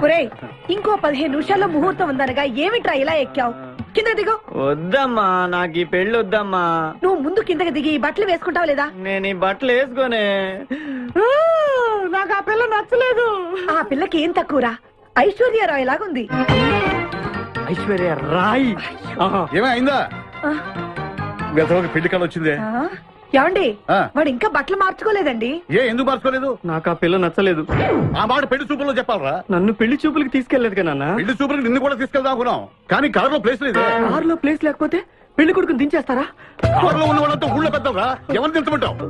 ఒరేయ్, ఇంకో 15 నిమిషాల్లో ముహూర్తం ఉందనగా ఏమిట్రా ఇలా ఎక్కావు? కింద దిగు. వద్దమ్మా, నాకు ఈ పెళ్లి వద్దమ్మా. నువ్వు ముందు కిందకి దిగి ఈ బట్టలు వేసుకుంటావు లేదా? నేను ఈ బట్టలు వేసుకోనే. నాకు ఆ పిల్ల నచ్చలేదు. ఆ పిల్లకి ఏం తక్కువరా? ఐశ్వర్యరాయ్ లాగుంది. ఐశ్వర్య రాయ్ ఏమైందా? పెళ్లి కాలం వచ్చిందే. ఏమండి, వాడు ఇంకా బట్టలు మార్చుకోలేదండి. ఎందుకు మార్చుకోలేదు? నాకు ఆ పిల్ల నచ్చలేదు. ఆ మాట పెళ్లి చూపుల్లో చెప్పాలరా. నన్ను పెళ్లి చూపులకి తీసుకెళ్లేదు కదా నాన్న. పెళ్లి చూపులకి నిన్ను కూడా తీసుకెళ్దాం అనుకున్నాం, కానీ కారులో ప్లేస్ లేదు. కారులో ప్లేస్ లేకపోతే పెళ్లి కొడుకుని దించేస్తారా? కారులో ఉన్న వాళ్ళంతా ఊళ్ళో పెద్దవరా, ఎవరిని దించమంటావు?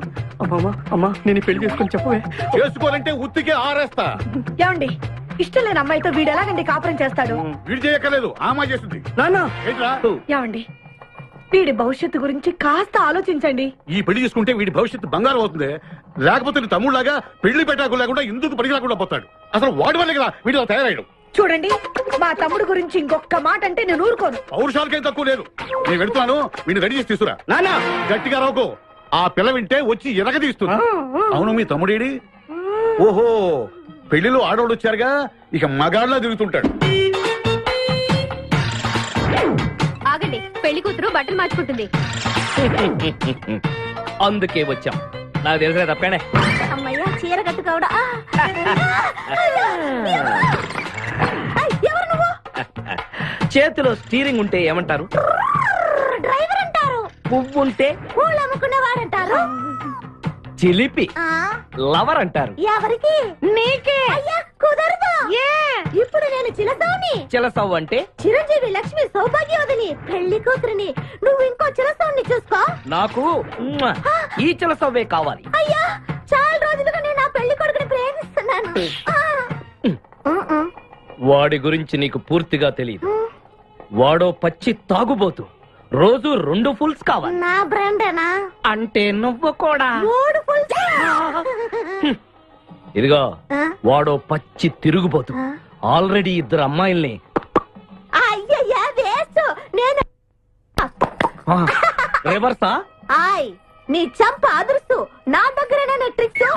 అమ్మా, నేను ఈ పెళ్లి చేసుకుని చెప్పవే. చేసుకోవాలంటే ఉత్తికే ఆరేస్తా. ఏమండి, ఇష్టం లేని అమ్మాయితో వీడు ఎలాగండి కాపురం చేస్తాడు? వీడు చేయక్కర్లేదు, ఆ అమ్మాయి చేస్తుంది. నాన్న ఏమండి, వీడి భవిష్యత్తు గురించి కాస్త ఆలోచించండి. ఈ పెళ్లి చేసుకుంటే వీడి భవిష్యత్తు బంగారం అవుతుంది. లేకపోతే తమ్ముళ్లాగా పెళ్లి పెట్టాకు లేకుండా ఎందుకు పనికి రాకుండా పోతాడు. అసలు వాడి వల్లే కదా వీడిలో తయారయ్యాడు. చూడండి, మా తమ్ముడు గురించి ఇంకొక మాట అంటే నేను ఊరుకోను. పౌరుషాలకేం తక్కువ లేదు. నేను వెళ్తున్నాను, వీడిని రెడీ చేసి తీసుకురా. నాన్న గట్టిగా రావుకో, ఆ పిల్ల వింటే వచ్చి ఎరగదీస్తున్నా. అవును, మీ తమ్ముడేడి? ఓహో, పెళ్లిలో ఆడవాడు వచ్చారుగా, ఇక మగాళ్ళ తిరుగుతుంటాడు. ఆగండి, పెళ్లి కూతురు బట్టలు మార్చుకుంటుంది. అందుకే వచ్చాం. నాకు తెలిసిన తప్పేనే. అమ్మయ్య, చీర కట్టుకోవడా? ఎవరు నువ్వు? చేతిలో స్టీరింగ్ ఉంటే ఏమంటారు? డ్రైవర్ అంటారు. పువ్వు ఉంటే పూలు అమ్ముకునేవాడంటారు. చిలిపి లవర్ అంటారు. ఎవరికి? నీకే. అయ్యా, కుదరదు. ఇప్పుడు నేను చిలసౌని. చిలసవ్వు అంటే చిరంజీవి లక్ష్మి సౌభాగ్యవతిని, పెళ్లి కూతురిని. నువ్వు ఇంకో చిలసౌని చూసుకో. నాకు ఈ చిలసవ్వే కావాలి. అయ్యా, చాలా రోజులుగా నేను నా పెళ్లి కొడుకుని ప్రేమిస్తున్నాను. వాడి గురించి నీకు పూర్తిగా తెలియదు. వాడో పచ్చి తాగుబోతు. రోజు 2 ఫుల్స్ కావాలి. నా బ్రాండేనా? అంటే నువ్వు కూడా 3 ఫుల్స్. ఇదిగో, వాడో పచ్చి తిరుగుబోతు. ఆల్రెడీ 2 అమ్మాయిల్ని. అయ్యయ్యా, వేస్ట్. నేను రివర్సా? ఆయ్, నీ చంప అదురుస్తూ నా దగ్గరేనా ట్రిక్స్?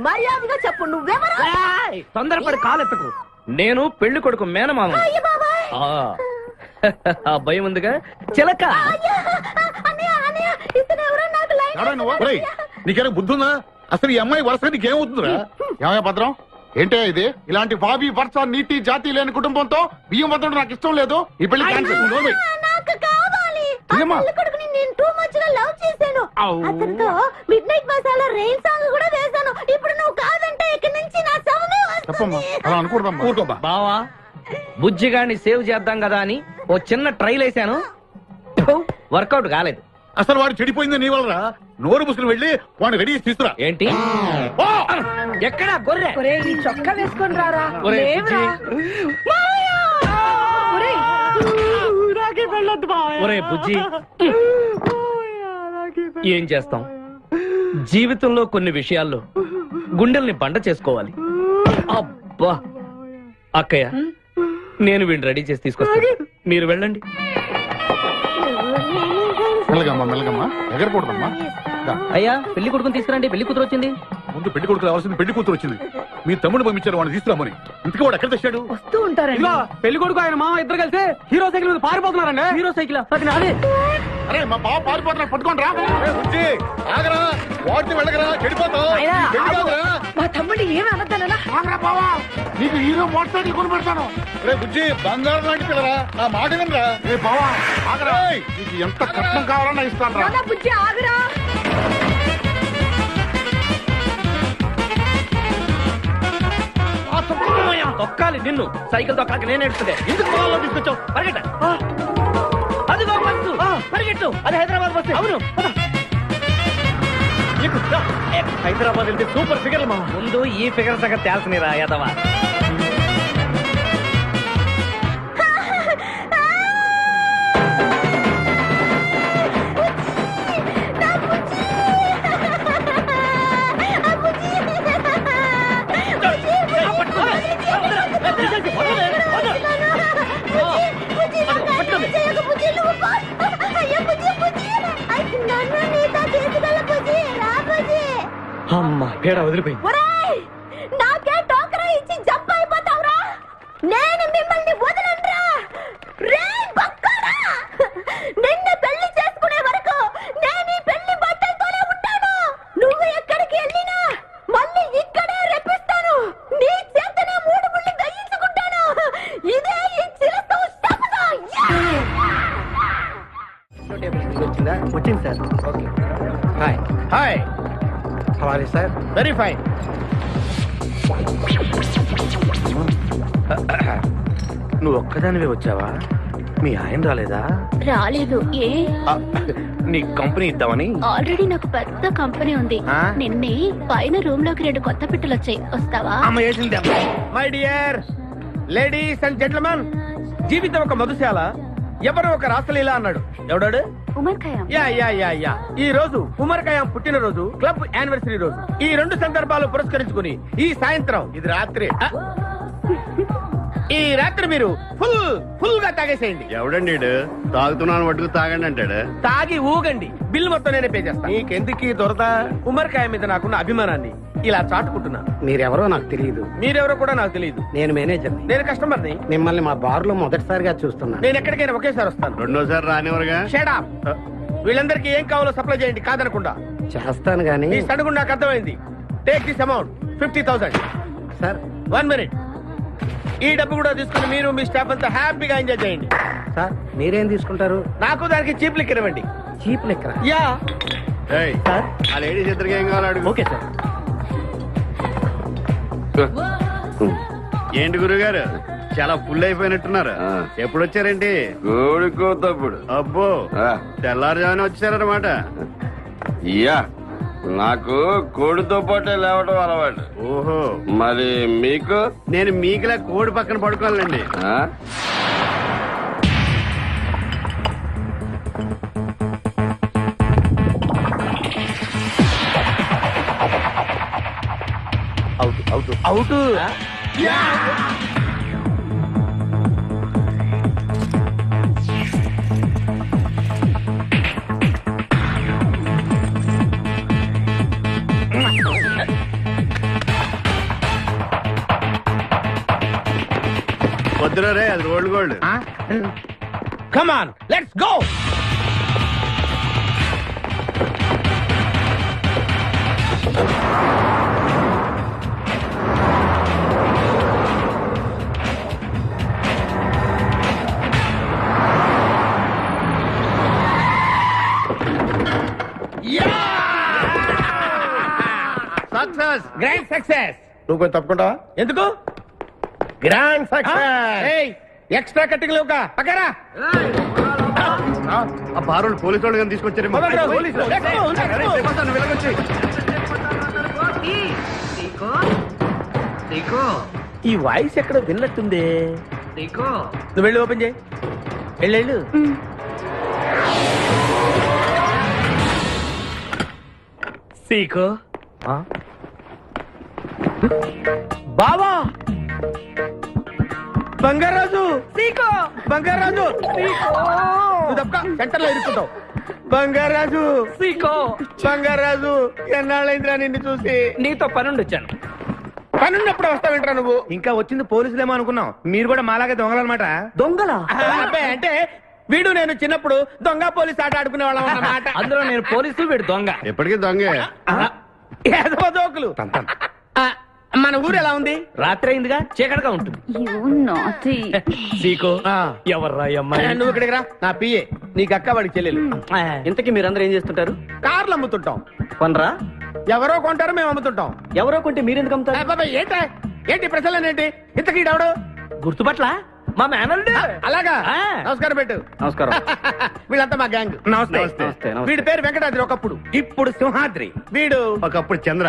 మర్యాదగా చెప్పు, నువ్వెవరు? తొందరపడి కాలెత్తకు. నేను పెళ్లి కొడుకు మేనమామ. ఆ భయం ఉందిగా చిలక. నీకేనా బుద్ధుందా? అసలు ఈ అమ్మాయి వరుసగా నీకేమవుతుందిరా? ఏమయ్య భద్రం, ఏంటే ఇది? ఇలాంటి బాబీ వరుస నీతి జాతి లేని కుటుంబంతో బియ్యం వద్దడం నాకు ఇష్టం లేదు. ఈ పెళ్లి క్యాన్సిల్. నాకు కావాలి. ఆ పెళ్లి కొడుకుని నేను టూ మచ్ గా లవ్ చేశాను. అతనితో mid night masala rain song కూడా వేశాను. ఇప్పుడు నువ్వు కాదంటే ఇక్కడి నుంచి నా శవమే వస్తుంది. అలా అనుకూడదమ్మా. ఊరుకోమ్మా. బావా, బుజ్జిగాన్ని సేవ్ చేద్దాం కదా అని ఓ చిన్న ట్రైల్ వేసాను. వర్కౌట్ కాలేదు. అసలు వాడు చెడిపోయింది నీ వల్లరా. నోరు ముసుకుని వెళ్ళి వాడిని రెడీ చేసి తీసుకురా. ఏంటి? ఎక్కడా గొర్రె? ఒరేయ్, నీ చొక్కా వేసుకొని రారా. లేవురా. ఒరే బుజ్జి, ఏం చేస్తాం? జీవితంలో కొన్ని విషయాల్లో గుండెల్ని బండ చేసుకోవాలి. అబ్బా, అక్కయ్య, నేను వీడిని రెడీ చేసి తీసుకొస్తాను. మీరు వెళ్ళండి. మెల్లగమ్మా, మెల్లగమ్మా, ఎగరకూడదమ్మా. అయ్యా, పెళ్లి కొడుకుని తీసుకురండి. పెళ్లి కూతురు వచ్చింది. ముందు పెళ్లి కొడుకు రావాల్సింది, పెళ్లి కూతురు వచ్చింది. మీ తమ్ముడు పంపించారు వాడిని తీసుకురామని. ఇంతకీ వాడు ఎక్కడ తెచ్చాడు? వస్తూ ఉంటారండి. పెళ్లి కొడుకు ఆయన మామ ఇద్దరు కలిసి హీరో సైకిల్ మీద పారిపోతున్నారండి. హీరో సైకిల్ అదే. అరే, మా బావ పారిపోతున్నా, పట్టుకోండి రా. ఆగరా, వాడిని వెళ్ళగరా, చెడిపోతావు. మా తమ్ముడిని ఏమి అనద్దనా? నీకు హీరో మోటార్ సైకిల్ కొని పెడతాను. రే బుజ్జి, బంగారం లాంటి పిల్లరా, నా మాట వినరా. రే బావా, ఆగరా. నీకు ఎంత కట్నం కావాలన్నా ఇస్తాను రా. బుజ్జి, ఆగరా. తొక్కాలి నిన్ను. సైకిల్ తొక్కాక నేను ఎడుతుండే. ఎందుకు పొలంలో తీసుకొచ్చావు? పరిగెట్ట. అది బస్సు, పరిగెట్టు. అది హైదరాబాద్ బస్సు. అవును, హైదరాబాద్ వెళ్తే సూపర్ ఫిగర్. మా ముందు ఈ ఫిగర్ సగం తేల్చనిరా యాదవా. అమ్మా, పేడ వదిలిపోయింది. నాకే టోకరా ఇచ్చి జంప్ అయిపోతావురా. నేను మిమ్మల్ని వదలనురా రే బక్కరా. నిన్ను పెళ్లి చేసుకునే వరకు నేను ఈ పెళ్లి బట్టలతోనే ఉంటాను. నువ్వు ఎక్కడికి వెళ్ళినా మళ్ళీ ఇక్కడే రెప్పిస్తాను. నీ చేతనే 3 ముళ్ళు దయించుకుంటాను. ఇదే ఈ చిరతో శపథం. వచ్చింది సార్. ఓకే హాయ్ హాయ్, హవాలీ సార్. Very fine. నువ్వు ఒక్కదానివే వచ్చావా? మీ ఆయన రాలేదా? రాలేదు. ఏ నీ కంపెనీ ఇద్దామని. ఆల్రెడీ నాకు పెద్ద కంపెనీ ఉంది. ఆ? నిన్నే పైన రూమ్ లోకి 2 కొత్త పిట్టలు వచ్చాయి. వస్తావా? అమ్మ వేసింది. My dear ladies and gentlemen, జీవితం ఒక మధుశాల, ఎవరు ఒక రాసలీల అన్నాడు. ఎవడాడు? Omar Khayyam. Yeah yeah yeah yeah. ఈ రోజు ఉమర్ ఖయాం పుట్టినరోజు, క్లబ్ యానివర్సరీ రోజు. ఈ 2 సందర్భాలు పురస్కరించుకుని ఈ సాయంత్రం, ఇది రాత్రి. ఈ రాత్రి మీరు ఫుల్ గా తాగేసేయండి. ఎవడండి తాగుతున్నాను పట్టుకు తాగండి అంటాడు. తాగి ఊగండి, బిల్ మొత్తం నేనే పే చేస్తాను. నీకెందుకు దొరదా? ఉమర్ ఖయాం మీద నాకున్న అభిమానాన్ని ఇలా చాటుకుంటున్నాను. మీరెవరో నాకు తెలియదు. మీరెవరో కూడా నాకు తెలియదు. నేను మేనేజర్ని. నేను కస్టమర్ని. మిమ్మల్ని మా బార్ లో మొదటిసారిగా చూస్తున్నా. నేను ఎక్కడికైనా ఒకేసారి వస్తాను. రెండోసారి రానివరుగా. Shut up. వీళ్ళందరికీ ఏం కావాలో సప్లై చేయండి, కాదనకుండా. చేస్తాను గానీ ఈ సడుగు నాకు అర్థమైంది. Take this amount 50,000. Sir. 1 minute. ఈ డబ్బు కూడా తీసుకుని మీరు మీ స్టాఫ్ అంతా హ్యాపీగా ఎంజాయ్ చేయండి. సార్ మీరేం తీసుకుంటారు? నాకు దానికి చీప్ లిక్కర్ ఇవ్వండి. చీప్ లెక్క. యా. సార్. ఆ లేడీస్ ఇద్దరికి ఏం కావాలి అడుగు. Okay sir. ఏంటి గురుగారు చాలా ఫుల్ అయిపోయినట్టున్నారు? ఎప్పుడు వచ్చారేంటి? కోడికోతప్పుడు అబ్బో, తెల్లారుజామున వచ్చారన్నమాట. ఇయ్యా నాకు కోడితో పాటే లేవటం అలవాటు. ఓహో, మరి మీకు? నేను మీకులా కోడి పక్కన పడుకోవాలండి. ఆ? అవుట్. వద్దురా రే, అది rolled gold. Come on, let's go. Success, grand success. నువ్వు కొంచెం తప్పుకుంటావా? ఎందుకు? Grand success. ఎక్స్ట్రా కట్టింగ్ లేవుగా పక్కరా. ఆ బారోళ్ళు పోలీసు వాళ్ళు కానీ తీసుకొచ్చారేమో. ఈ వాయిస్ ఎక్కడ విన్నట్టుంది. నువ్వు వెళ్ళి ఓపెన్ చేయి. వెళ్ళు. సీకో బావా, బంగారాజు. సీకో బంగారాజు. నువ్వు తప్ప సెంటర్ లో ఇరుక్కుంటావు. బంగారాజు, సీకో బంగారాజు, ఎన్నాళ్ళైందిరా నిన్ను చూసి. నీతో పనుండి వచ్చాను. పనున్నప్పుడు వస్తావేంట్రా నువ్వు? ఇంకా వచ్చింది పోలీసులేమో అనుకున్నాం. మీరు కూడా మాలాగే దొంగలన్నమాట. దొంగలా? అబ్బాయి, అంటే వీడు నేను చిన్నప్పుడు దొంగ పోలీస్ ఆట ఆడుకునే వాళ్ళం అన్నమాట. అందులో నేను పోలీసు, వీడు దొంగ. ఎప్పటికీ దొంగే. ఏదో జోకులు. ఆ, మన ఊరు ఎలా ఉంది? రాత్రి అయిందిగా, చీకటిగా ఉంటుంది. సీకో ఎవర్రా ఈ అమ్మాయి? నువ్వు ఇక్కడికి రా, నా పిఏ. నీకు అక్క వాడికి చెల్లెలు. ఇంతకీ మీరందరూ ఏం చేస్తుంటారు? కార్లు అమ్ముతుంటాం. కొనరా? ఎవరో కొంటారు, మేము అమ్ముతుంటాం. ఎవరో కొంటే మీరెందుకు అమ్ముతారు? బాబాయ్, ఏంటి ప్రశ్నలేంటి? ఇంతకీ ఈడెవడు? గుర్తుపట్ల మా మేనల్లుడు. అలాగా? ఆ. నమస్కారం పెట్టు. నమస్కారం. వీళ్ళంతా మా గ్యాంగ్. నమస్తే. వీడి పేరు వెంకటాద్రి, ఒకప్పుడు. ఇప్పుడు సింహాద్రి. వీడు ఒకప్పుడు చంద్ర,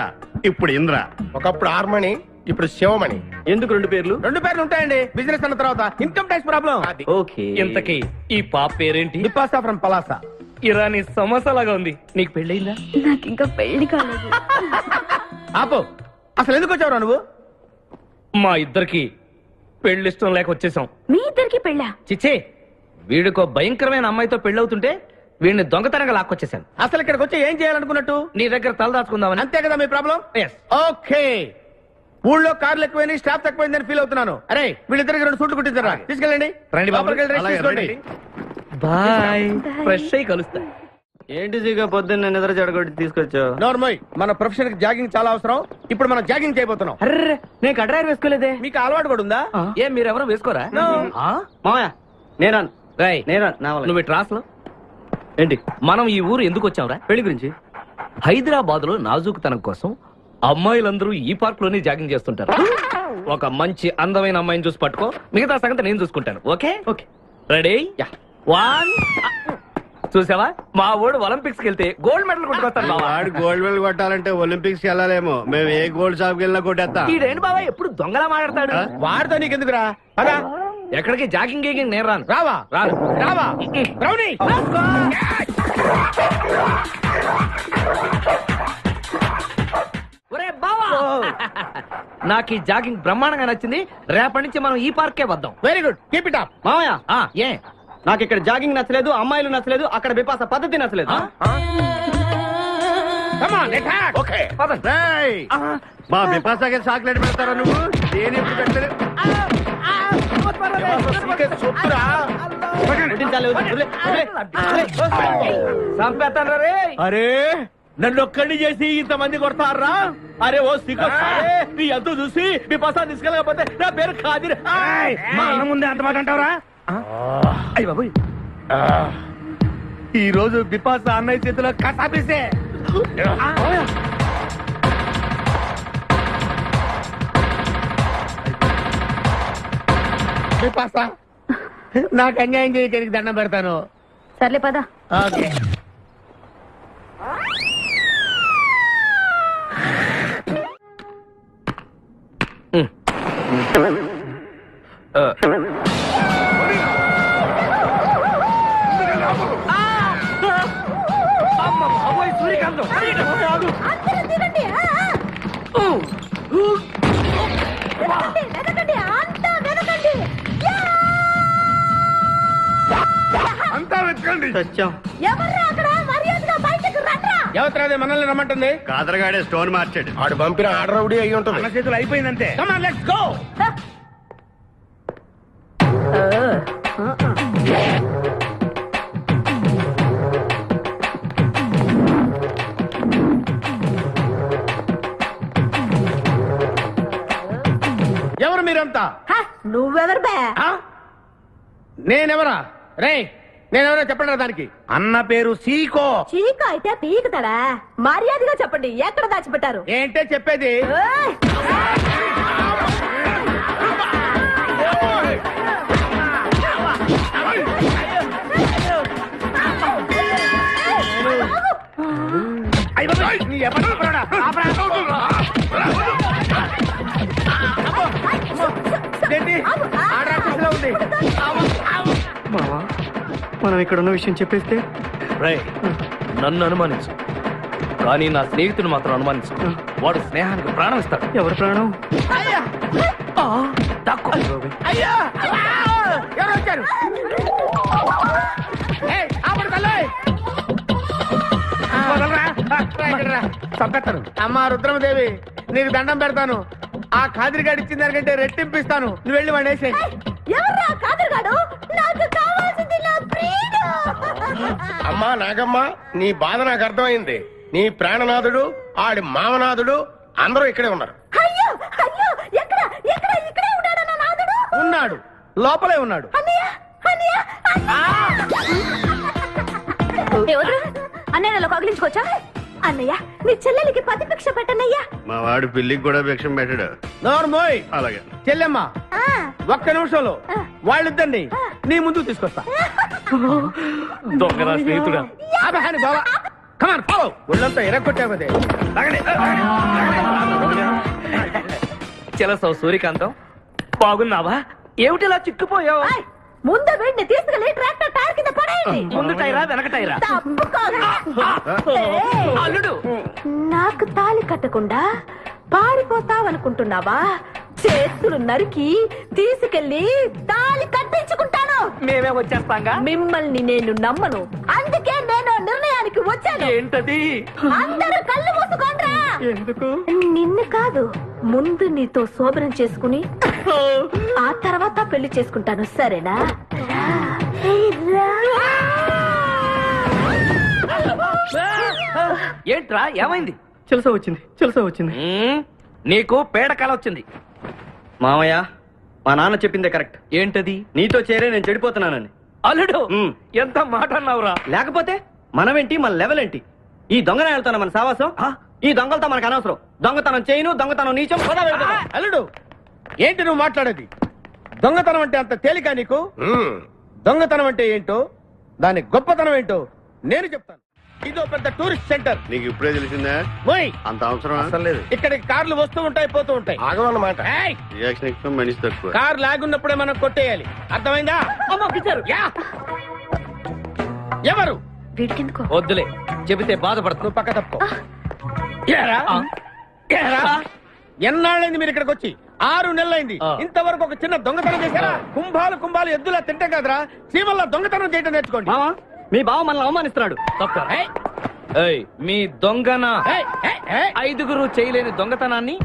ఇప్పుడు ఇంద్ర. ఒకప్పుడు ఆర్మణి, ఇప్పుడు శివమణి. ఎందుకు 2 పేర్లు? 2 పేర్లు ఉంటాయండి. బిజినెస్ అన్న తర్వాత ఇన్కమ్ ట్యాక్స్ ప్రాబ్లం. ఓకే. ఇంతకీ ఈ పాప పేరేంటి? నిపాసా ఫ్రమ్ పలాసా. ఇరానీ సమోసా లాగా ఉంది. నీకు పెళ్ళయిందా? నాకు ఇంకా పెళ్లి కాలేదు. ఆపో, అసలు ఎందుకు వచ్చావురా నువ్వు? మా ఇద్దరికి పెళ్లిష్టం లేక వచ్చేసాం. మీ ఇద్దరికి పెళ్ళా? చిచ్చే, వీడికో భయంకరమైన అమ్మాయితో పెళ్ళవుతుంటే వీడిని దొంగతనంగా లాక్కొచ్చేసాను. అసలు ఇక్కడికి వచ్చి ఏం చేయాలనుకున్నట్టు? నీ దగ్గర తల దాచుకుందామని. అంతే కదా మీ ప్రాబ్లం? Yes. ఓకే, ఊళ్ళో కార్లు ఎక్కువైంది, స్టాఫ్ తక్కువైందని ఫీల్ అవుతున్నాను. అరే వీళ్ళిద్దరికి 2 సూట్లు కుట్టించారా? తీసుకెళ్ళండి. రండి బాబు. లోపలికి వెళ్ళి rest తీసుకోండి. బాయ్. ఫ్రెష్ అయ్యి కలుస్తా. ఏంటి సీగా పొద్దున్న నిద్ర చెడగొట్టి తీసుకొచ్చావు? నోర్మోయ్, మన ప్రొఫెషన్ కి జాగింగ్ చాలా అవసరం. ఇప్పుడు మనం జాగింగ్ చేయబోతున్నాం. అర్రే, నేను కడ్రాయర్ వేసుకోలేదే. మీకు అలవాటు కూడా ఉందా? ఏం మీరెవరు వేసుకోరా? ఆ? మామయ్య నేనా రేయ్, నేనా నా వల్ల. నువ్వు ట్రాస్ లో ఏంటి మనం ఈ ఊరు ఎందుకు వచ్చావురా? పెళ్లి గురించి? హైదరాబాద్ లో నాజూకుతనం కోసం అమ్మాయిలందరూ ఈ పార్క్ లోనే జాగింగ్ చేస్తుంటారు. ఒక మంచి అందమైన అమ్మాయిని చూసి పట్టుకో, మిగతా సంగతి నేను చూసుకుంటాను. Okay okay. రెడీ? 1. చూసావా, మా ఊడు ఒలింపిక్స్ కి వెళ్తే గోల్డ్ మెడల్ కొట్టుకొస్తాను బావా. వాడు గోల్డ్ మెడల్ కొట్టాలంటే ఒలింపిక్స్ కి వెళ్ళాలేమో. మేము ఏ గోల్డ్ షాప్ కి వెళ్ళినా కొట్టేస్తాం. ఈడేంటి బావా ఎప్పుడు దొంగలా మాట్లాడతాడు? వాడితో నీకెందుకురా? అదా ఎక్కడికి జాగింగ్ గీగింగ్ నేను రాను. రావా? రాను. రావా? రౌడీ! ఒరే బావా, నాకు ఈ జాగింగ్ బ్రహ్మాండంగా నచ్చింది. రేపటి నుంచి మనం ఈ పార్కే వద్దాం. Very good, keep it up. మామయ్య ఏ నాకు ఇక్కడ జాగింగ్ నచ్చలేదు, అమ్మాయిలు నచ్చలేదు, అక్కడ బిపాస పద్ధతి నచ్చలేదు. Come on, attack. ఓకే పదండి. రేయ్, మా బిపాసాకి చాక్లెట్ పెడతారా నువ్వు? నేను ఎప్పుడు పెట్టలేదు. సొత్తురా? వడ్డించాలి, వదిలే, వదిలే, వదిలే. చంపేస్తాను రే. అరే నన్ను ఒక్కడిని చేసి ఇంతమంది కొడతారా? అరే ఓ సిగ్గు, నీ ఎంతో చూసి మీ పసా తీసుకెళ్ళకపోతే నా పేరు ఖాదిర్. మా అన్న ముందే అంత మాట అంటావరా? అయ్య బాబోయ్, ఈ రోజు బిపాసా అన్నయ్య చేతిలో కసాపిస్తే బిపాసా నాకు అన్యాయం చేయడానికి దండం పెడతాను. సర్లే పద. ఓకే. సూర్యకాంతం అందరూ దిగండి. వెనకండి, అంతా వెనకండి. అంతా వెతకండి. సత్యం. ఎవర్రా అక్కడ? మర్యాదగా బయటకు రండ్రా. ఎవరిది మనల్ని రమ్మంటుంది? కాదరగాడే స్టోన్ మార్చాడు. ఆడు పంపిన ఆర్డర్ రౌడీ అయి ఉంటుంది. మన చేతులు అయిపోయిందంటే. Come on, let's go. ఎవరు మీరంతా? హ, నువ్వెవరు బే? ఆ? నేనెవరా? రే నేనెవరో చెప్పండి దానికి. అన్న పేరు సీకో. చీక అయితే పీకుతాడా? మర్యాదగా చెప్పండి, ఎక్కడ దాచిపెట్టారు? ఏంటే చెప్పేది? ఏయ్! అయ్య బాబోయ్, నీ ఎవరు చెప్పరా? ఏంటి? ఆర్డర్ ఆఫీసులో ఉంది. మావా మనం ఇక్కడ ఉన్న విషయం చెప్పేస్తే? రేయ్, నన్ను అనుమానించు, కానీ నా స్నేహితుడు మాత్రం అనుమానించు. వాడు స్నేహానికి ప్రాణం ఇస్తాడు. ఎవరి ప్రాణం? అయ్యా! తక్కువ. అయ్యా! ఎవరు వచ్చారు? ఏయ్, ఆపండి తల్లి! చంపేస్తాను. అమ్మా రుద్రమదేవి, నీకు దండం పెడతాను. ఆ ఖాదిరిగాడు ఇచ్చిన దానికంటే రెట్టింపిస్తాను. నువ్వు వెళ్ళి వాడు వేసేయ్. ఎవర్రా కాదరుగాడు? నాకు కావాల్సింది నా ప్రియుడు. అమ్మా నాగమ్మ, నీ బాధ నాకు అర్థమైంది. నీ ప్రాణనాథుడు, ఆడి మామనాథుడు అందరూ ఇక్కడే ఉన్నారు. అయ్యో అయ్యో, ఎక్కడ ఎక్కడ? ఇక్కడే ఉన్నాడు నా నాదుడు. ఉన్నాడు, లోపలే ఉన్నాడు. అన్నయ్య అన్నయ్య అన్నయ్యలో కగిలించుకోవచ్చా? అన్నయ్య, నీ చెల్లెలికి పతి భిక్ష పెట్టనయ్యా. మా వాడు పిల్లికి కూడా భిక్షం పెట్టాడు. నోర్మోయ్, అలాగే. చెల్లెమ్మ ఆ, ఒక్క నిమిషంలో వాళ్ళిద్దరిని నీ ముందు తీసుకొస్తా. దొంగ నా స్నేహితుడా. ఆపహాని బావా, కమాన్ ఫాలో. ఒళ్ళంతా ఎరగొట్టావదే. చెలసవు సూర్యకాంతం, బాగున్నావా? ఏమిటిలా చిక్కుపోయావు? ఏయ్, ముందు వీడిని తీసుకెళ్లి ట్రాక్టర్ టైర్ కింద పడేయండి. ముందు టైరా వెనక టైరా? తప్పుకోదు. ఏయ్, అల్లుడు, నాకు తాళి కట్టకుండా పారిపోతావనుకుంటున్నావా? చేతులు నరికి తీసుకెళ్లి తాళి కట్టించుకుంటాను. మేమే వచ్చేస్తాంగా. మిమ్మల్ని నేను నమ్మను, అందుకే నేను నిర్ణయానికి వచ్చాను. ఏంటది? అందరూ కళ్ళు మూసుకోండ్రా. ఎందుకు? నిన్ను కాదు, ముందు నీతో శోభనం చేసుకుని ఆ తర్వాత పెళ్లి చేసుకుంటాను, సరేనా? ఏంట్రా ఏమైంది? చిలస వచ్చింది నీకు పేడకాల వచ్చింది. మామయ్య, మా నాన్న చెప్పిందే కరెక్ట్. ఏంటది? నీతో చేరే నేను చెడిపోతున్నానని. అల్లుడు ఎంత మాట అన్నావురా? లేకపోతే మనమేంటి, మన లెవెల్ ఏంటి? ఈ దొంగన వెళ్తాను మన సావాసం. ఈ దొంగలతో మనకు అనవసరం. దొంగతనం చేయను, దొంగతనం నీచం. అల్లుడు, ఏంటి నువ్వు మాట్లాడేది? దొంగతనం అంటే అంత తేలిక నీకు? దొంగతనం అంటే ఏంటో, దాని గొప్పతనం ఏంటో నేను చెప్తాను. ఇదో పెద్ద టూరిస్ట్ సెంటర్. నీకు ఇప్పుడే తెలిసిందా? పోయ్, అంత అవసరం అసలు లేదు. ఇక్కడికి కార్లు వస్తూ ఉంటాయి, పోతూ ఉంటాయి. ఆగమన్నమాట. ఏయ్, రియాక్షన్ ఎక్కువ, మనిషి తక్కువ. కార్ లాగున్నప్పుడే మనం కొట్టేయాలి, అర్థమైందా? యా. ఎవరు? వీడికెందుకో వద్దులే, చెబితే బాధపడుతు. నువ్వు పక్క తప్పుకో. ఏరా? ఏరా? ఎన్నాళ్ళైంది మీరు ఇక్కడికి వచ్చి? 6 నెలలైంది. ఇంతవరకు ఒక చిన్న దొంగతనం చేశారా? కుంభాలు ఎద్దులా తింటాం కదరా, చీమల్లా దొంగతనం చేయడం నేర్చుకోండి. మామ, మీ బావ మనల్ని అవమానిస్తున్నాడు. మీ దొంగన ఏయ్, ఏయ్, ఏయ్. 5గురు చేయలేని దొంగతనాన్ని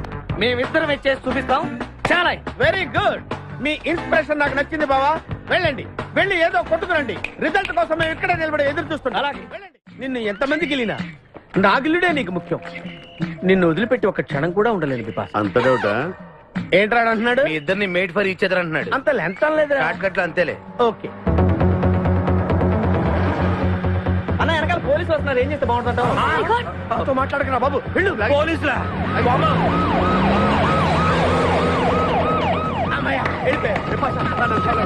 మేమిద్దరం చేసి చూపిస్తాం. చాలా వెరీ గుడ్. మీ ఇన్స్పిరేషన్ నాకు నచ్చింది బావా. వెళ్ళండి, వెళ్ళి ఏదో కొట్టుకురండి. రిజల్ట్ కోసం మేము ఇక్కడే నిలబడి ఎదురు చూస్తున్నాం. అలాగే. వెళ్ళండి. నిన్ను ఎంతమందికి వెళ్ళినా నా గిల్లుడే నీకు ముఖ్యం. నిన్ను వదిలిపెట్టి ఒక క్షణం కూడా ఉండలేను బిపాస్. అంత డౌటా? ఏంట్రా అంటున్నాడు? మీ ఇద్దరిని మేడ్ ఫర్ ఈచ్ అదర్ అంటున్నాడు. అంత లెంత్ లేదురా. షార్ట్కట్లు అంతేలే. ఓకే. అన్న, వెనకాల పోలీసులు వస్తున్నారు. ఏం చేస్తే బాగుంటుంటావు? నాతో మాట్లాడకరా బాబు. వెళ్ళు. పోలీసులా? అమ్మయ్య, వెళ్ళిపోయా. బిపాస, చాలా.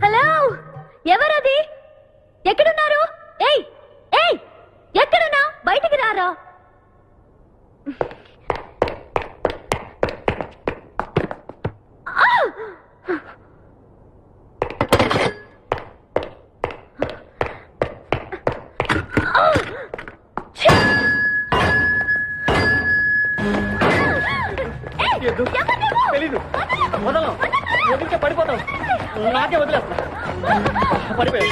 హలో, ఎవరది? ఎక్కడున్నారు? ఏయ్ ఏయ్, ఎక్కడున్నా? బయటికి రారా. తెలీదు. వదలం. వదిలితే పడిపోతాం. నాకే వదిలేస్తా. పడిపోయావు.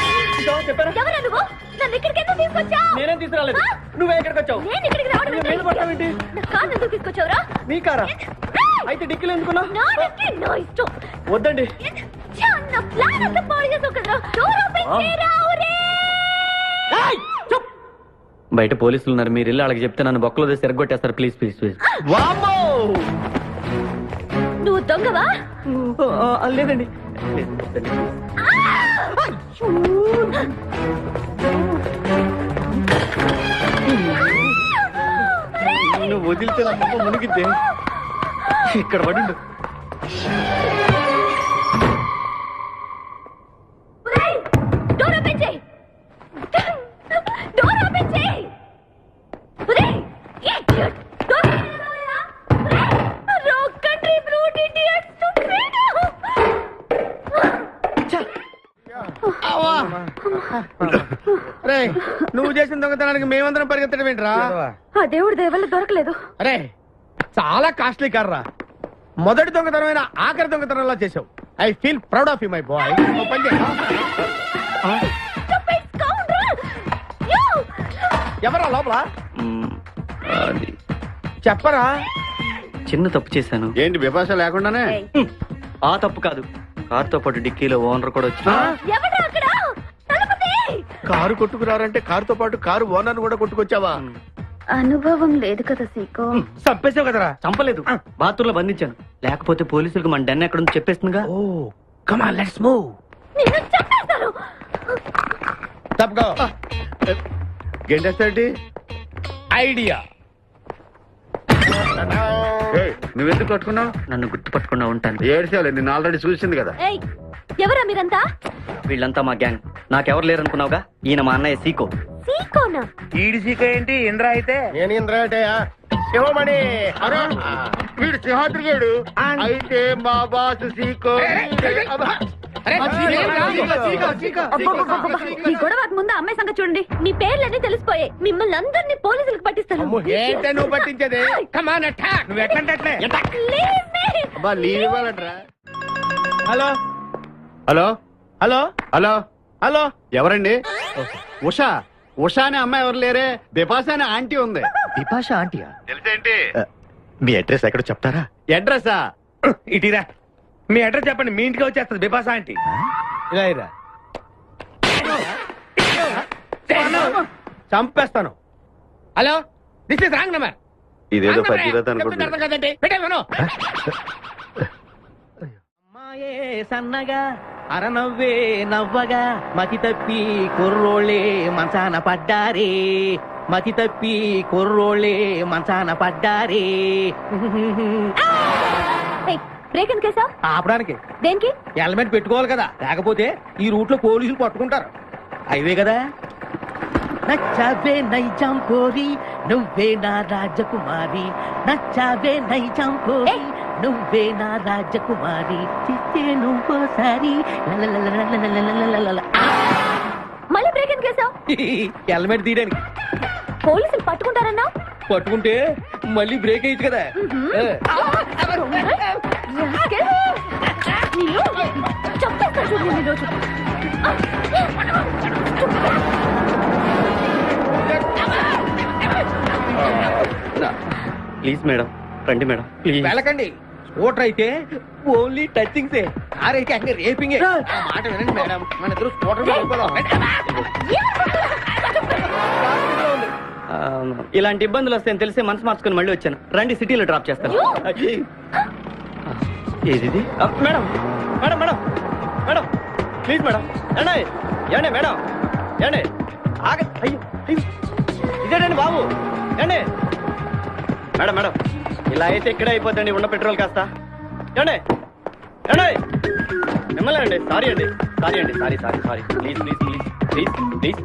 చెప్పారా? ఎవరా నువ్వు? నన్ను ఇక్కడికి ఎందుకు తీసుకొచ్చావు? నేనేం తీసుకురాలేదు. నువ్వే ఎక్కడికి వచ్చావు? నేను ఇక్కడికి రావడం మీద పడతావేంటి? నా కారు ఎందుకు తీసుకొచ్చావురా? నీ కారా? అయితే డిక్కీలు ఎందుకున్నా? నా డిక్కీ నా ఇష్టం. వద్దండి. నా ప్లాన్ అంతా పాడు చేసావు కదరా. డోర్ ఓపెన్ చేయరా. బయట పోలీసులు ఉన్నారు. మీరు వెళ్ళి వాళ్ళకి చెప్తే నన్ను బొక్కలో తీసి ఎరగొట్టేస్తారు. Please please please. నువ్వు దొంగవా? లేదండి. నువ్వు వదిలితే నా మొక్క మునిగిద్దే. ఇక్కడ పడిండు. డోర్ ఓపెన్ చేయి. డోర్ ఓపెన్ చేయి. Rock country brute idiots. నువ్వు చేసిన దొంగతనానికి మేమందరం పరిగెత్తడం ఏంట్రా? ఆ దేవుడి దయ వల్ల దొరకలేదు. అరే, చాలా కాస్ట్లీ కార్రా. మొదటి దొంగతనమైన ఆఖరి దొంగతనంలా చేసావు. I feel proud of you my boy. ఎవరా లోపల? చెప్పరా. చిన్న తప్పు చేశాను. ఏంటి విపాస లేకుండానే? ఆ తప్పు కాదు, కారుతో పాటు డిక్కీలో ఓనర్ కూడా వచ్చి ఎవరా అక్కడ? తలుపు తీ. కారు కొట్టుకురారంటే కారుతో పాటు కారు ఓనర్ కూడా కొట్టుకొచ్చావా? అనుభవం లేదు కదా సీకో. చంపేసావు కదరా. చంపలేదు, బాత్రూమ్ లో బంధించాను. లేకపోతే పోలీసులకు మన డెన్ ఎక్కడ చెప్పేస్తుందిగా. Oh come on let's move. నిన్ను చంపేస్తారు. తప్పుకో. గెంటేస్తాంటి ఐడియా. నువ్వెందుకు కొట్టుకున్నావు? నన్ను గుర్తుపట్టకుండా ఉంటాను. ఏడ్చావులే, నిన్ను ఆల్రెడీ చూసింది కదా. ఏయ్, ఎవరా మీరంతా? వీళ్ళంతా మా గ్యాంగ్. నాకెవరు లేరనుకున్నావుగా? ఈయన మా అన్నయ్య సీకో. సీకోనా? ఈడిసిక ఏంటి? ఇంద్ర అయితే నేను ఇంద్ర అంటే శివమణి. అరే, వీడు సింహాద్రిగాడు. అయితే మా బాస్ సీకో. ఈ గొడవకు ముందు అమ్మాయి సంగతి చూడండి. మీ పేర్లన్నీ తెలిసిపోయాయి. మిమ్మల్ని అందరినీ పోలీసులకు పట్టిస్తాను. ఏంటే నువ్వు పట్టించేది? కమాన్ అటాక్. నువ్వు ఎట్లంటే Leave me. లీవ్ ఇవ్వాలంటరా. Hello hello hello hello hello. ఎవరండి? ఉషా. ఉషా అనే అమ్మాయి ఎవరు లేరే, బిపాస అనే ఆంటీ ఉంది. బిపాష ఆంటీయా? తెలుసేంటి? మీ అడ్రస్ ఎక్కడో చెప్తారా? అడ్రస్సా? ఇటీరా, మీ అడ్రస్ చెప్పండి, మీ ఇంటికి వచ్చేస్తుంది బిపాస ఆంటీ. ఇలా ఇరా, చంపేస్తాను. Hello, this is wrong number. ఇదేదో పచ్చిదత అనుకుంటున్నా. అర్థం కదండి, పెట్టేస్తాను. అమ్మాయే సన్నగా అరనవ్వే నవ్వగా మతి తప్పి కుర్రోళ్ళే మంచాన పడ్డారే. మతి తప్పి కుర్రోళ్ళే మంచాన పడ్డారే. ఏయ్, బ్రేక్ ఎందుకేసా? ఆపడానికి దేనికి? హెల్మెట్ పెట్టుకోవాలి కదా, లేకపోతే ఈ రూట్ లో పోలీసులు పట్టుకుంటారు. హైవే కదా. నచ్చావే నైజాం కోరి నువ్వే నా రాజకుమారి. నచ్చావే నైజాం కోరి నువ్వే నా రాజకుమారి. చిస్తే నువ్వోసారి మళ్ళీ బ్రేక్ ఎందుకేసా? హెల్మెట్ తీయడానికి. పోలీసులు పట్టుకుంటారన్నా? పట్టుకుంటే మళ్ళీ బ్రేక్ అయ్యింది కదా. చంపేస్తాను చూడు నేను ఈరోజు. ప్లీజ్ మేడం, రండి మేడం ప్లీజ్. వెళ్ళకండి. స్కూటర్ అయితే ఓన్లీ టచింగ్సే, కార్ అయితే అన్ని రేపింగే. నా మాట వినండి మేడం, మన ఇద్దరు స్కూటర్ మీద వెళ్ళిపోదాం. ఇలాంటి ఇబ్బందులు వస్తాయని తెలిసే మనసు మార్చుకుని మళ్ళీ వచ్చాను. రండి, సిటీలో డ్రాప్ చేస్తాను. ఏది madam? Madam madam madam please madam. ఏండి ఏండి మేడం, ఏండి ఆగ. అయ్యో అయ్యో, ఇదేనండి బాబు. ఏండి మేడం మేడం, ఇలా అయితే ఇక్కడే అయిపోద్దండి ఉన్న పెట్రోల్ కాస్త. ఏండి ఏండి మిమ్మల్ని అండి. సారీ అండి, సారీ అండి, sorry sorry sorry. Please please please please please.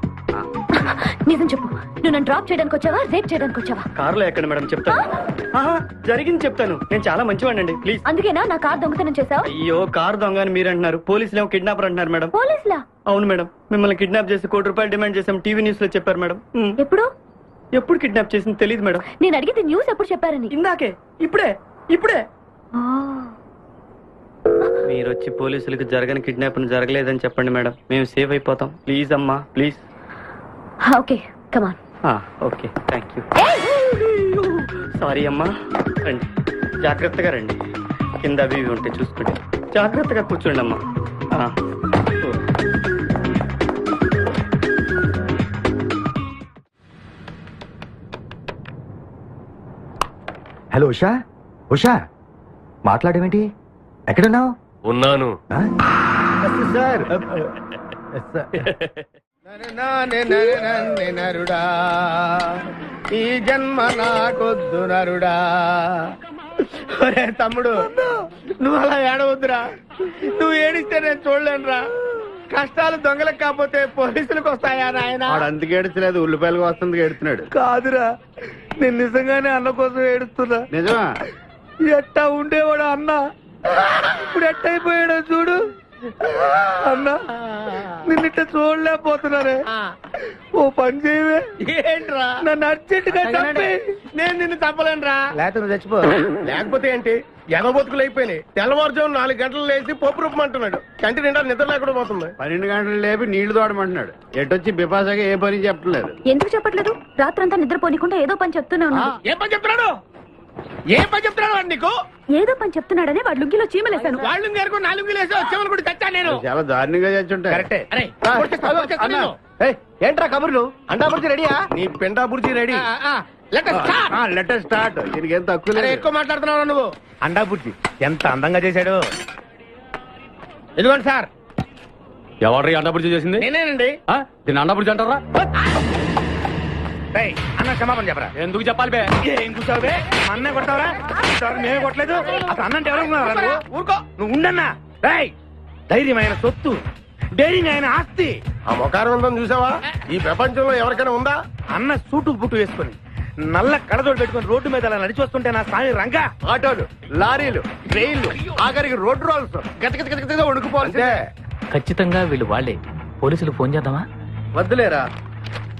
నిజం చెప్పు, నువ్వు నన్ను డ్రాప్ చేయడానికి వచ్చావా, రేప్ చేయడానికి వచ్చావా? కారులో ఎక్కడ మేడం చెప్తాను. జరిగింది చెప్తాను. నేను చాలా మంచివాడిని అండి, ప్లీజ్. అందుకేనా నా కార్ దొంగతనం చేసావు? అయ్యో, కారు దొంగ అని మీరు అంటున్నారు, పోలీసులు ఏమో కిడ్నాపర్ అంటున్నారు మేడం. పోలీసులా? అవును మేడం, మిమ్మల్ని కిడ్నాప్ చేసి ₹1 డిమాండ్ చేసాం, టీవీ న్యూస్ లో చెప్పారు మేడం. ఎప్పుడు? ఎప్పుడు కిడ్నాప్ చేసింది తెలియదు మేడం. నేను అడిగితే న్యూస్ ఎప్పుడు చెప్పారని. ఇందాకే, ఇప్పుడే ఇప్పుడే. ఆ. మీరు వచ్చి పోలీసులకు జరగని కిడ్నాప్ జరగలేదని చెప్పండి మేడం, మేము సేవ్ అయిపోతాం. ప్లీజ్ అమ్మా please. Okay, come on. Okay, thank you. Sorry అమ్మా. రండి, జాగ్రత్తగా రండి. కింద అవి ఇవి ఉంటే చూసుకోండి. జాగ్రత్తగా కూర్చోండి అమ్మా. హలో ఉషా. ఉషా, మాట్లాడేమేంటి? ఎక్కడున్నావు? ఉన్నాను. సార్ నరుడా, ఈ జన్మ నాకొద్దు నరుడా. ఒరే తమ్ముడు, నువ్వు అలా ఏడవద్దురా. నువ్వు ఏడిస్తే నేను చూడలేనురా. కష్టాలు దొంగలకు కాకపోతే పోలీసులకు వస్తాయా నాయన? వాడు అందుకు ఏడ్చలేదు, ఉల్లిపాయలకు వస్తుంది ఏడుతున్నాడు. కాదురా, నేను నిజంగానే అన్న కోసం ఏడుస్తున్నా. నిజమా? ఎట్టా ఉండేవాడు అన్న, ఇప్పుడు ఎట్టయిపోయాడో చూడు. అన్నా, నిన్నిట్ట చూడలేకపోతున్నారే. ఓ పని చేయవే. ఏంట్రా? నన్ను అర్జెంటుగా చంపి. నేను నిన్ను చంపలేనురా. లేకపోతే నువ్వు చచ్చిపో. లేకపోతే ఏంటి, ఎగబొతుకులు అయిపోయినాయి. తెల్లవారుజాము 4 గంటలు లేచి పప్పు రూపమంటున్నాడు. కంటి నిండా నిద్ర లేకుండా పోతుంది. 12 గంటలు లేపి నీళ్లు తోడమంటున్నాడు. ఎటొచ్చి బిపాసగా ఏ పని చెప్పట్లేదు. ఎందుకు చెప్పట్లేదు? రాత్రంతా నిద్రపోనికుండా ఏదో పని చెప్తూనే ఉన్నాడు. ఏం పని చెప్తున్నాడు? ఏం పని చెప్తున్నాడు వాడు నీకు? ఏదో పని చెప్తున్నాడని వాడు లుంగిలో చీమలేశాను. వాళ్ళు గారు 4 వేసి వచ్చేవాళ్ళు కూడా చచ్చా నేను. చాలా దారుణంగా చచ్చుంటాయి. కరెక్టే. అరే, ఏంట్రా కబుర్లు? అండాపురి రెడీయా? నీ పెండా బుర్జీ రెడీ. Letter start. దీనికి ఏం తక్కువ లేదు. ఎక్కువ మాట్లాడుతున్నావు నువ్వు. అండాపురి ఎంత అందంగా చేశాడు. ఇదిగోండి సార్. ఎవరు అండబుర్జీ చేసింది? నేనేనండి. దీన్ని అండబుర్జీ అంటారా? రేయ్, అన్న క్షమాపణ చెప్పరా. ఎందుకు చెప్పాలి బే? ఏం కూర్చోవు బే? మా అన్నే కొడతావరా? ఇంతవరకు మేమే కొట్టలేదు. అసలు అన్నంటే ఎవరు ఉన్నారా నువ్వు? ఊరుకో, నువ్వు ఉండన్నా. రేయ్, ధైర్యమైన సొత్తు, డైరింగ్ అయిన ఆస్తి. ఆ మొకారం ఉందని చూసావా? ఈ ప్రపంచంలో ఎవరికైనా ఉందా? అన్న సూటు బుట్టు వేసుకొని నల్ల కడదోడు పెట్టుకుని రోడ్డు మీద అలా నడిచి వస్తుంటే నా సాయి రంగా. ఆటోలు, లారీలు, ట్రైన్లు, ఆఖరికి రోడ్ రోల్స్ గతగతగతగా ఉడుకుపోతే. ఖచ్చితంగా వీళ్ళు వాళ్ళే. పోలీసులు ఫోన్ చేద్దామా? వద్దులేరా,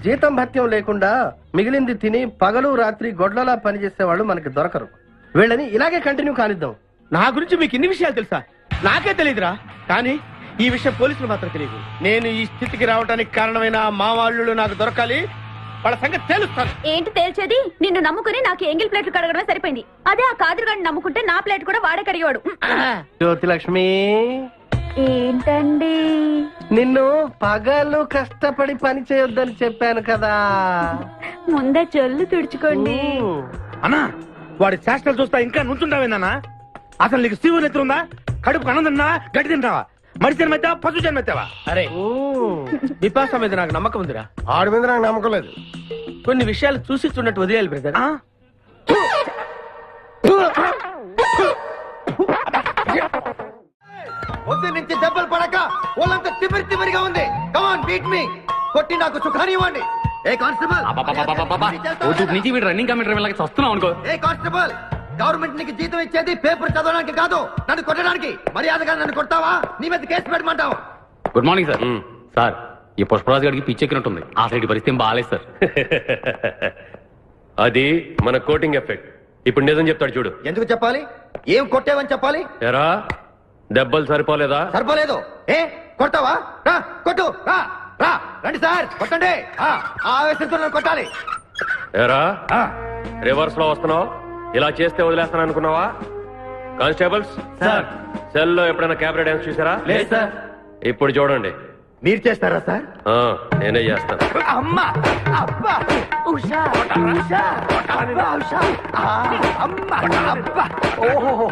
జీతం భత్యం లేకుండా మిగిలింది తిని పగలు రాత్రి గొడ్లలా పనిచేసే వాళ్ళు మనకి దొరకరు. వీళ్ళని ఇలాగే కంటిన్యూ కానిద్దాం. నా గురించి మీకు ఇన్ని విషయాలు తెలుసా? నాకే తెలియదురా. కానీ ఈ విషయం పోలీసులు మాత్రం తెలియదు. నేను ఈ స్థితికి రావడానికి కారణమైన మా వాళ్ళు నాకు దొరకాలి. వాళ్ళ సంగతి తెలుస్తాను. ఏంటి తేల్చేది? నిన్ను నమ్ముకుని నాకు ఎంగిల్ ప్లేట్లు కడగడమే సరిపోయింది. అదే ఆ కాదురుగాడిని నమ్ముకుంటే నా ప్లేట్ కూడా వాడే కడిగేవాడు. జ్యోతిలక్ష్మి, ఏంటండి? నిన్ను పగలు కష్టపడి పని చేయొద్దని చెప్పాను కదా. ముందే చెల్లు తుడుచుకోండి. అన్నా, వాడి చేష్టలు చూస్తా ఇంకా నుంచుంటావేందన్నా? అసలు నీకు శివుని ఎత్తుందా? కడుపు అన్నం తిన్నావా? గడ్డి తింటావా? మనిషి జన్మెత్తావా? పశు జన్మెత్తావా? అరే, బిపాస మీద నాకు నమ్మకం ఉందిరా. ఆడి మీద నాకు నమ్మకం లేదు. కొన్ని విషయాలు చూసి చూడట్టు వదిలేయాలి బ్రదర్. పొద్దు నుంచి దెబ్బలు పడక ఒళ్ళంతా తిమిరి తిమిరిగా ఉంది. కమాన్ బీట్ మీ, కొట్టి నాకు సుఖాన్ని ఇవ్వండి. ఏ కానిస్టేబుల్, నుంచి వీడు రన్నింగ్ కమిటీ వస్తున్నావు అనుకో. ఏ కానిస్టేబుల్, గవర్నమెంట్ నీకు జీతం ఇచ్చేది పేపర్ చదవడానికి కాదు, నన్ను కొట్టడానికి. మర్యాదగా నన్ను కొడతావా? నీ మీద కేసు పెట్టమంటావా? Good morning sir. సార్, ఈ పుష్పరాజు గారికి పిచ్చెక్కినట్టుంది. ఆ సైడ్ పరిస్థితి బాగాలేదు సార్. అది మన కోటింగ్ ఎఫెక్ట్. ఇప్పుడు నిజం చెప్తాడు చూడు. ఎందుకు చెప్పాలి? ఏం కొట్టేవని చెప్పాలి? ఎరా, దెబ్బలు సరిపోలేదా? సరిపోలేదు. ఏ కొడతావా? రా కొట్టు, రా రా, రండి సార్ కొట్టండి. ఆవేశంతో నన్ను కొట్టాలి. ఎరా, రివర్స్ లో వస్తున్నావు. ఇలా చేస్తే వదిలేస్తాను అనుకున్నావా? కానిస్టేబుల్స్ సార్, సెల్ లో ఎప్పుడైనా కెమెరా డాన్స్ చూసారా? లేదు సార్. ఇప్పుడు చూడండి. మీరు చేస్తారా సార్? నేనే చేస్తాను. అమ్మా, అబ్బా, ఉషా, ఉషా, అబ్బా, ఉషా, అమ్మా, అబ్బా, ఓహో,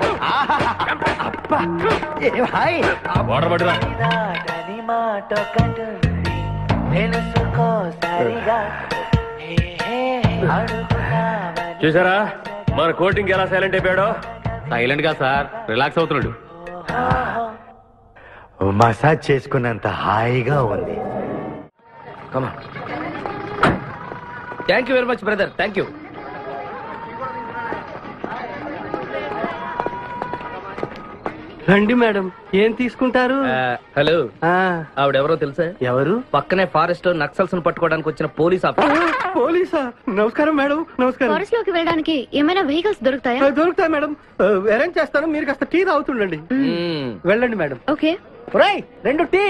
అబ్బా, ఏ భాయ్, వాటర్ పట్టుదా. చూసారా మన కోటింగ్ ఎలా సైలెంట్ అయిపోయాడో? సైలెంట్ గా సార్, రిలాక్స్ అవుతున్నాడు. మసాజ్ చేసుకున్నంత హాయిగా ఉంది. Thank you very much brother, thank you. రండి మేడం, ఏం తీసుకుంటారు? హలో, ఆవిడెవరో తెలుసా? ఎవరు? పక్కనే ఫారెస్ట్ లో నక్సల్స్ పట్టుకోవడానికి వచ్చిన పోలీస్ ఆఫీసర్. పోలీసా? నమస్కారం మేడం. నమస్కారం. ఫారెస్ట్ లోకి వెళ్ళడానికి ఏమైనా వెహికల్స్ దొరుకుతాయా? దొరుకుతాయి మేడం, అరేంజ్ చేస్తాను. మీరు కాస్త టీ తాగుతుండండి. వెళ్ళండి మేడం. ఓకే. ఒరేయ్, 2 టీ.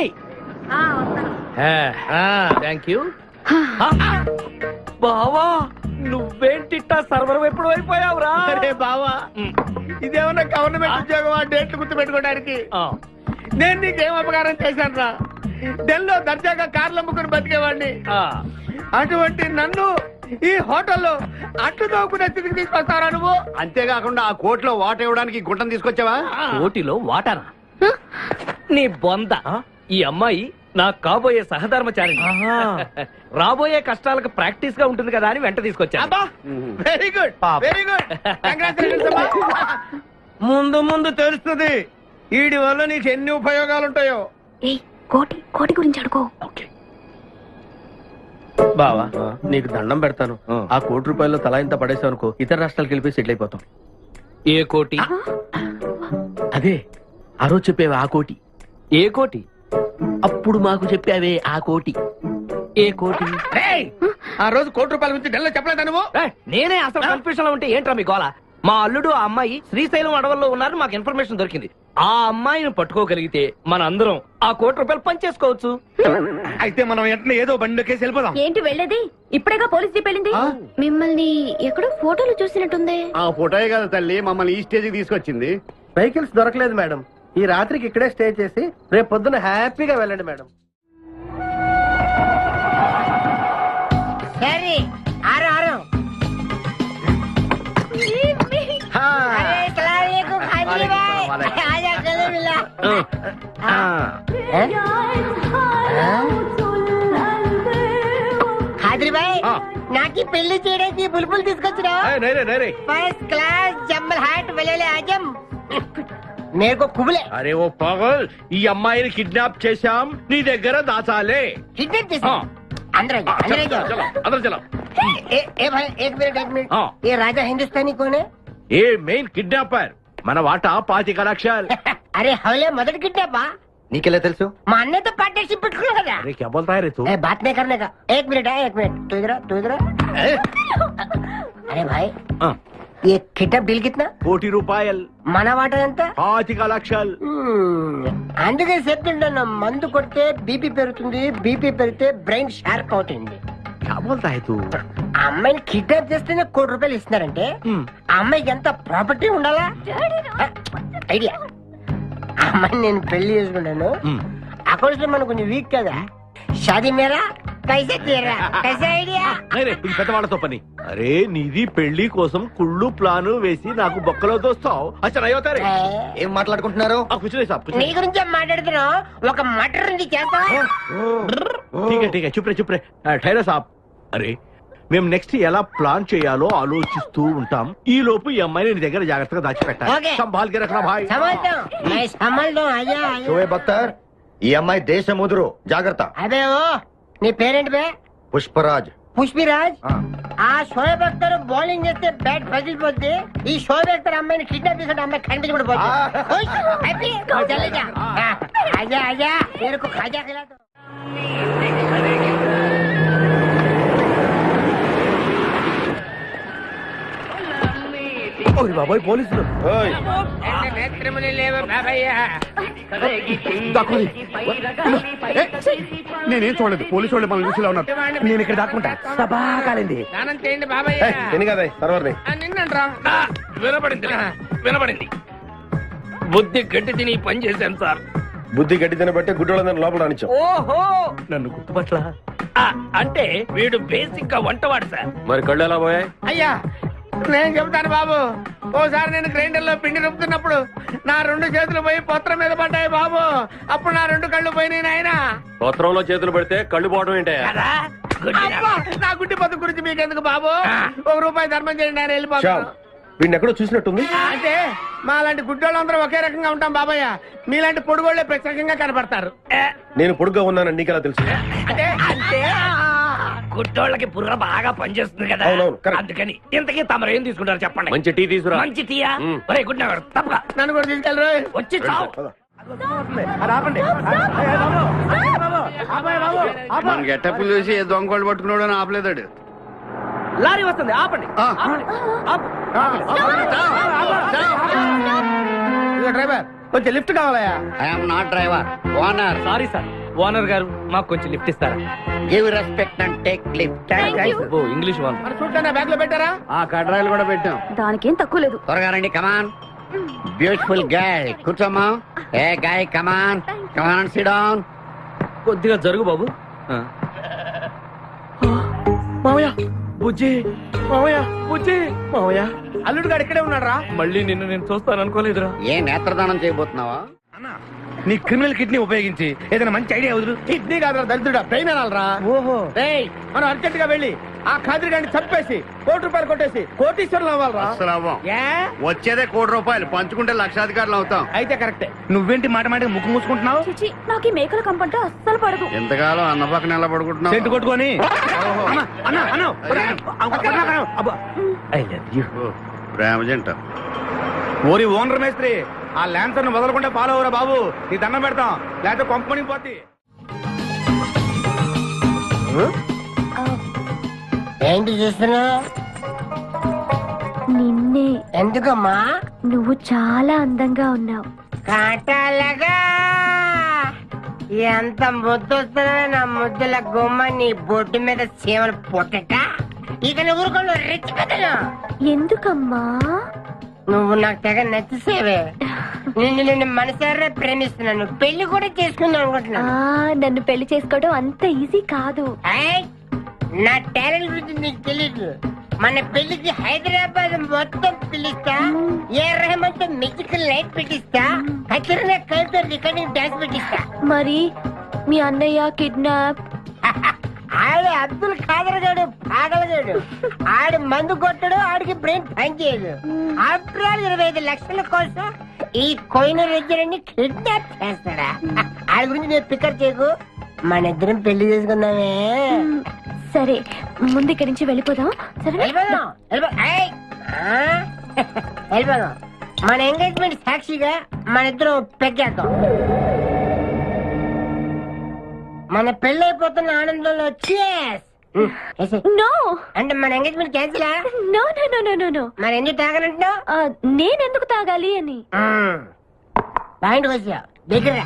Thank you. బావా, నువ్వేంటిట్టా సర్వర్ ఎప్పుడు అయిపోయావురా? అరే బావా, ఇదేమన్నా గవర్నమెంట్ ఉద్యోగం? ఆ డేట్లు గుర్తు పెట్టుకోవడానికి నేను నీకేం అపకారం చేశాను రా? ఢిల్లీలో దర్జాగా కార్లు అమ్ముకుని బతికేవాడిని. అటువంటి నన్ను ఈ హోటల్లో అట్లు తోకునే స్థితికి తీసుకొస్తారా నువ్వు? అంతేకాకుండా ఆ కోర్టులో వాట ఇవ్వడానికి గుంటను తీసుకొచ్చావా? కోటిలో వాటానా? నీ బొంద. ఈ అమ్మాయి నాకు కాబోయే సహధర్మచారి. రాబోయే కష్టాలకు ప్రాక్టీస్ గా ఉంటుంది కదా అని వెంట తీసుకొచ్చా. Very good, very good. ముందు ముందు తెలుస్తుంది వీడి వల్ల నీకు ఎన్ని ఉపయోగాలు ఉంటాయో. కోటి కోటి గురించి అడుకో. బావా, నీకు దండం పెడతాను. ఆ ₹1 తలా ఇంత పడేసావు అనుకో, ఇతర రాష్ట్రాలకు వెళ్ళిపోయి సెటిల్ అయిపోతాం. ఏ కోటి? అదే ఆ రోజు చెప్పేవే ఆ కోటి. ఏ కోటి? అప్పుడు మాకు చెప్పావే ఆ కోటి. ఏ కోటి? ఆ రోజు ₹1 గురించి ఢిల్లీలో చెప్పలేదా నువ్వు? నేనే అసలు కన్ఫ్యూషన్ లో ఉంటే ఏంట్రా మీ గోల? మా అల్లుడు ఆ అమ్మాయి శ్రీశైలం అడవుల్లో ఉన్నారని మాకు ఇన్ఫర్మేషన్ దొరికింది. ఆ అమ్మాయిని పట్టుకోగలిగితే మన అందరం ఆ ₹1 పంచేసుకోవచ్చు. అయితే మనం వెంటనే ఏదో బండికేసి వెళ్ళిపోదాం. ఏంటి వెళ్ళేది? ఇప్పుడేగా పోలీస్ జీప్ వెళ్ళింది. మిమ్మల్ని ఎక్కడో ఫోటోలు చూసినట్టుంది. ఆ ఫోటోయే కదా తల్లి మమ్మల్ని ఈ స్టేజ్కి తీసుకొచ్చింది. వెహికల్స్ దొరకలేదు మేడం. ఈ రాత్రికి ఇక్కడే స్టే చేసి రేపు పొద్దున హ్యాపీగా వెళ్ళండి మేడం. ఖాద్రి భాయ్, నాకు పెళ్లి చేయడానికి బుల్బుల్ తీసుకొచ్చినా ఫస్ట్ క్లాస్ జంబల్ హాట్ వెళ్ళలే ఆజం మేరకు కుబులే. అరే ఓ పాగల్, ఈ అమ్మాయిని కిడ్నాప్ చేశాం, నీ దగ్గర దాచాలే. కిడ్నాప్ చేసా अंदर अंदर चलो. ए भाई एक मिनट ये राजा हिंदुस्तानी कौन है? ये मेन किडनैपर మన వాటా 25 లక్షలు. अरे हवले మొదటి కిడ్నాపా నీకెలా తెలుసు? మా అన్నతో పార్ట్నర్షిప్ పెట్టుకున్నా కదా. अरे क्या बोलता है रे तू? बात नहीं करने का. एक मिनट तू इधर अरे भाई ये కిడ్నాప్ డీల్ कितना? 1 రూపాయలు. మన వాటా ఎంత? 25 లక్షలు. అందుకే చెప్తుంటాను, మందు కొడితే బీపీ పెరుగుతుంది, బీపీ పెరిగితే బ్రెయిన్ షార్ప్ అవుతుంది. क्या बोलता है तू? ఆ అమ్మాయిని కిడ్నాప్ చేస్తేనే ₹1 కోటి ఇస్తున్నారంటే ఆ అమ్మాయికి ఎంత ప్రాపర్టీ ఉండాలా? ఐడియా, ఆ అమ్మాయిని నేను పెళ్లి చేసుకుంటాను. అకౌంట్స్ లో మనకు కొంచెం వీక్ కదా. షాదీ మేరా పైసా తీరా కైసా ఐడియా? ఇది పెద్దవాళ్ళతో పని. అరే నీది పెళ్లి కోసం కుళ్ళు ప్లాను వేసి నాకు బొక్కలో దోస్తావు. అచ్చా అయ్యోతారే ఏం మాట్లాడుకుంటున్నారు? నీ గురించే మాట్లాడుతున్నావు. ఒక మటర్ ఉంది చేస్తా. చుప్రే ఠైరా సాబ్. అరే మేము నెక్స్ట్ ఎలా ప్లాన్ చేయాలో ఆలోచిస్తూ ఉంటాం. ఈ లోపు ఈ అమ్మాయిని నీ దగ్గర జాగ్రత్తగా దాచిపెట్టాలి. సంభాల్ కే రఖనా భాయ్. షోయబ్ అఖ్తర్, ఈ అమ్మాయి దేశముదురు, జాగ్రత్త. అదే ఓ నీ పేరేంటి బే? పుష్పరాజ్. పుష్పిరాజ్. ఆ షోయబ్ అఖ్తర్ బౌలింగ్ చేస్తే బ్యాట్ పగిలిపోద్ది. ఈ షోయబ్ అఖ్తర్ అమ్మాయిని కిడ్నాప్ చేసిన అమ్మాయి కనిపించబడిపోద్ది. ఆజా ఆజా మేరకు ఖాజా ఖిలా దో. బాబాయ్ పోలీసులు. నేనేం చూడలేదు, పోలీసు వాళ్ళు మనం చూసిలా ఉన్నారు. నేను ఇక్కడ దాక్కుంటా. సభా కాలింది. వినపడింది. బుద్ధి గట్టి తిని పని చేశాను సార్. బుద్ధి గట్టి తినబట్టే గుడ్డోళ్ళందరూ లోపల రానిచ్చాం. ఓహో, నన్ను గుర్తుపట్ల. అంటే వీడు బేసిక్ గా వంటవాడు సార్. మరి కళ్ళు ఎలా పోయాయి? అయ్యా నేను చెబుతాను బాబు. ఓసారి నేను గ్రైండర్ లో పిండి రుబ్బుతున్నప్పుడు నా 2 చేతులు పోయి పొత్రం మీద పడ్డాయి బాబు. అప్పుడు నా 2 కళ్ళు పోయినాయి నాయన. పత్రంలో చేతులు పెడితే కళ్ళు పోవడం ఏంటే? నా గుడ్డి పత్తు గురించి మీకెందుకు బాబు? ₹1 ధర్మం చేయండి, ఆయన వెళ్ళిపోతాను. వీడిని ఎక్కడో చూసినట్టుంది. అంటే మా లాంటి గుడ్డోళ్ళందరూ ఒకే రకంగా ఉంటాం బాబయ్య. మీలాంటి పొడుగోళ్లే ప్రత్యేకంగా కనపడతారు. నేను పొడుగ్గా ఉన్నానని నీకెలా తెలుసు? అంటే గుడ్డోళ్ళకి బుర్ర బాగా పనిచేస్తుంది కదా, అందుకని. ఇంతకీ తమరు ఏం తీసుకుంటారు చెప్పండి. మంచి టీ తీసుకురా. మంచి టీయా? ఒరే గుడ్ నగర్ తప్పగా నన్ను కూడా తీసుకెళ్ళరు. వచ్చి చావు. మన గెట్టప్పులు చూసి ఏ దొంగోళ్ళు పట్టుకున్నాడు అని ఆపలేదాడు. లారీ వస్తుంది, ఆపండి. డ్రైవర్ కొంచెం లిఫ్ట్ కావాలయా? I'm not driver, owner. Sorry sir, owner గారు మాకు కొంచెం లిఫ్ట్ ఇస్తారా? Give respect and take lift. ఓ ఇంగ్లీష్ వాళ్ళు. మరి చూడండి, బ్యాగ్ లో పెట్టారా? ఆ కడ్రాయిలు కూడా పెట్టాం. దానికేం తక్కువ లేదు. త్వరగా రండి, కమాన్. బ్యూటిఫుల్ గర్ల్, కూర్చోమ్మా. ఏ గాయ్, కమాన్ కమాన్, సిట్ డౌన్. కొద్దిగా జరుగు బాబు. మామయ్య బుజ్జి, మామయ్య బుజ్జి, మామయ్య. అల్లుడు గారు ఇక్కడే ఉన్నాడు రా. మళ్ళీ నిన్ను నేను చూస్తాను అనుకోలేదురా. ఏ నేత్రదానం చేయబోతున్నావా? నీ క్రిమినల్ కిడ్నీ ఉపయోగించి ఏదైనా మంచి ఐడియా వదులు. కిడ్నీ కాదు దరిద్రుడా, బ్రెయిన్ అనాలరా. ఓహో, మనం అర్జెంట్ గా వెళ్ళి ఆ ఖాద్రి గారిని చంపేసి ₹1 కొట్టేసి కోటీశ్వరులు అవ్వాలరా. వచ్చేదే ₹1 పంచుకుంటే లక్షాధికారులు అవుతాం. అయితే కరెక్టే. నువ్వేంటి మాట మాట ముక్కు మూసుకుంటున్నావు? చిచి, నాకు ఈ మేకల కంపంటే అస్సలు పడదు. ఎంతకాలం అన్న పక్కన ఎలా పడుకుంటున్నావు? సెంటు కొట్టుకొని. ప్రేమ జంట. ఓరి ఓనర్ మేస్త్రి, ఆ ల్యాన్సర్ ను వదలకుండా ఫాలో అవరా బాబు. నీ దండం పెడతాం, లేకపోతే కొంపని పోతి. ఏంటి చూస్తున్నా? నిన్నే. ఎందుకమ్మా? నువ్వు చాలా అందంగా ఉన్నావు. కాటాలగా ఎంత ముద్దు వస్తుందో నా ముద్దుల గుమ్మ. నీ బొడ్డు మీద చీమలు పొట్టట. ఇక నువ్వు ఊరుకోను రెచ్చిపోతాను. ఎందుకమ్మా? నువ్వు నాకు తెగ నచ్చేసేవే. నిన్ను మనసారా ప్రేమిస్తున్నాను. పెళ్లి కూడా చేసుకుందాం అనుకుంటున్నా. నన్ను పెళ్లి చేసుకోవడం అంత ఈజీ కాదు. నా టాలెంట్ గురించి నీకు తెలియదు. మన పెళ్లికి హైదరాబాద్ మొత్తం పిలుస్తా. ఏ రెహమాన్ తో మ్యూజికల్ నైట్ పెట్టిస్తా. కచరన కల్తో రికార్డింగ్ డాన్స్ పెట్టిస్తా. మరి మీ అన్నయ్య కిడ్నాప్? ఆడు అబ్దుల్ ఖాదర్ గాడు పాగలగాడు. ఆడు మందు కొట్టడు, ఆడికి బ్రెయిన్ పనిచేయదు. ఆఫ్టర్ ఆల్ 25 లక్షల కోసం ఈ కోయిన రెడ్డిని కిడ్నాప్ చేస్తాడా? ఆడి గురించి నేను పికర్ చేయకు, మన ఇద్దరం పెళ్లి చేసుకుందామే. సరే ముందు ఇక్కడి నుంచి వెళ్ళిపోదాం. సరే వెళ్ళిపోదాం. మన ఎంగేజ్మెంట్ సాక్షిగా మన ఇద్దరం పెగ్గేద్దాం. మన పెళ్ళైపోతున్న ఆనందంలో నో అంటే మన engagement cancel. No no no no no no. మరి ఎందుకు తాగనంటున్నావు? నేనెందుకు తాగాలి అని. పాయింట్ వచ్చా దగ్గర.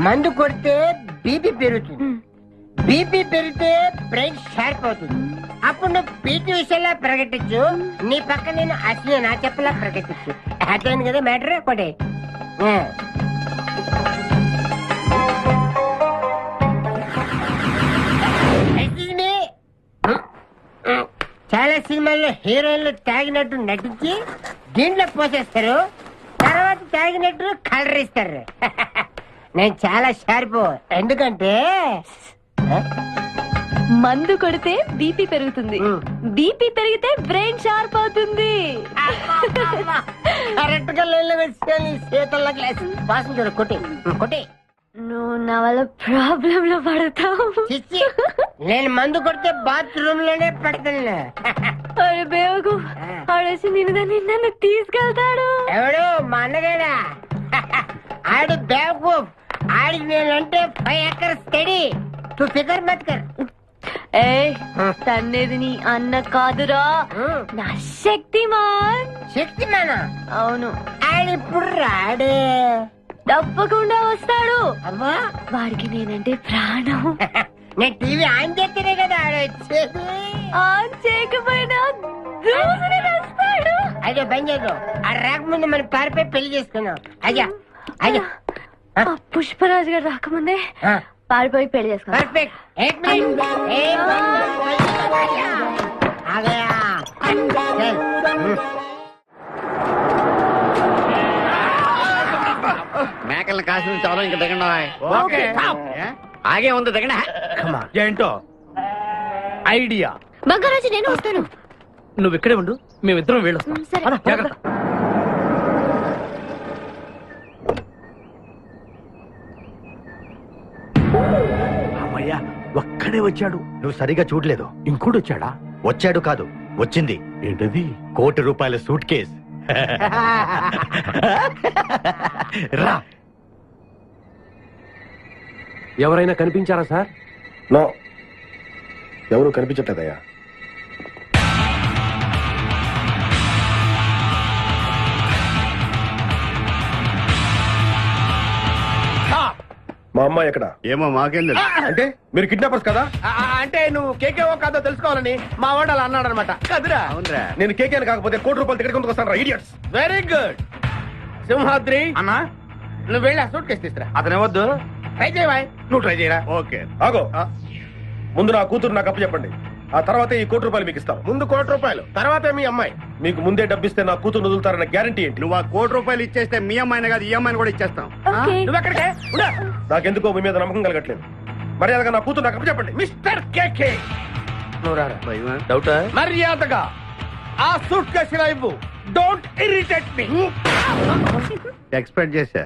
మందు కొడితే బీపీ పెరుగుతుంది, బీపీ పెరిగితే బ్రెయిన్ షార్ప్ అవుతుంది. అప్పుడు నువ్వు పీటీ విషయంలో ప్రకటించు, నీ పక్క నేను అసలు నా చెప్పలా ప్రకటించు. అర్థమైంది కదా మ్యాటర్? ఒకటి చాలా సినిమాల్లో హీరోయిన్లు తాగినట్టు నటించి దీంట్లో పోసేస్తారు, తర్వాత తాగినట్టు కలర్ ఇస్తారు. నేను చాలా షార్ప్. ఎందుకంటే మందు కొడితే బీపీ పెరుగుతుంది, బీపీ పెరిగితే బ్రెయిన్ షార్ప్ అవుతుంది. కరెక్ట్ గా లైన్లో వచ్చి చేతుల్లో గ్లాస్ వాసన చూడు. కొట్టి కొట్టి. నువ్వు నా వల్ల ప్రాబ్లం లో పడతావు. నేను మందు కొడితే బాత్రూమ్ లోనే పెడతాను. అరే బేవకు ఆడేసి నన్ను తీసుకెళ్తాడు. ఎవడు? మా అన్నగాడా? ఆడు బేవకూఫ్. ఆడికి నేనంటే 5 acres స్టడీ. తు ఫికర్ మత్ కర్. ఏ తన్నేది నీ అన్న కాదురా, నా శక్తిమాన్. శక్తిమానా? అవును. ఆడిప్పుడు రాడే. తప్పకుండా వస్తాడు. అమ్మా వాడికి నేనంటే ప్రాణం. నేను టీవీ ఆన్ చేస్తేనే కదా ఆడ వచ్చేది. ఆన్ చేయకపోయినా దూసుని వస్తాడు. అయ్యో బంద్ చేద్దాం. ఆ రాకముందు మనం పారిపోయి పెళ్లి చేసుకున్నాం. అయ్యా అయ్యా పుష్పరాజు గారు రాకముందే పారిపోయి పెళ్లి చేసుకున్నాం. పర్ఫెక్ట్. మేకల్ని కాసిన చాలా ఇంకా దిగండి. ఆగే ఉంది దిగండి. ఏంటో ఐడియా. బంగారాజు నేను వస్తాను. నువ్వు ఇక్కడే ఉండు, మేమిద్దరం వెళ్ళొస్తాం. సరే. జాగ్రత్త. అమ్మయ్యా ఒక్కడే వచ్చాడు. నువ్వు సరిగా చూడలేదు. ఇంకోటి వచ్చాడా? వచ్చాడు కాదు, వచ్చింది. ఏంటది? ₹1 కోటి సూట్ కేస్. రా. ఎవరైనా కనిపించారా సార్? నో, ఎవరు కనిపించట్లేదయ్యా. మా అమ్మాయి ఎక్కడ? ఏమో మాకేం తెలుసు. అంటే మీరు కిడ్నాపర్స్ కదా? అంటే నువ్వు కేకేవో కాదో తెలుసుకోవాలని మా వాడు అలా అన్నాడు అనమాట. కదురా? అవునరా. నేను కేకేని కాకపోతే ₹1 టికెట్ కొందుకు వస్తాను. ఇడియట్స్. Very good. సింహాద్రి అన్నా నువ్వు వెళ్ళి ఆ సూట్ కేసు తీసుకురా. అతనే వద్దు. ట్రై చేయవా? నువ్వు ట్రై చేయరా. ఓకే ఆగో. ముందు నా కూతురు నాకు అప్పు చెప్పండి, ఆ తర్వాత ఈ ₹1 మీకు ఇస్తాను. ముందు ₹1 తర్వాత మీ అమ్మాయి. మీకు ముందే డబ్బిస్తే నా కూతురు వదులుతారన్న గ్యారంటీ ఏంటి? నువ్వు ఆ ₹1 ఇచ్చేస్తే మీ అమ్మాయిని కాదు ఈ అమ్మాయిని కూడా ఇచ్చేస్తాం. ఓకే. నువ్వు ఎక్కడికే? నాకెందుకో మీ మీద నమ్మకం కలగట్లేదు. మర్యాదగా నా కూతురు నాకు అప్పు చెప్పండి. మిస్టర్ కేకే నువ్వు రారా. డౌటా? మర్యాదగా ఆ సూట్ కేసు ఇలా ఇవ్వు. Don't irritate me. ఎక్స్పెక్ట్ చేశా.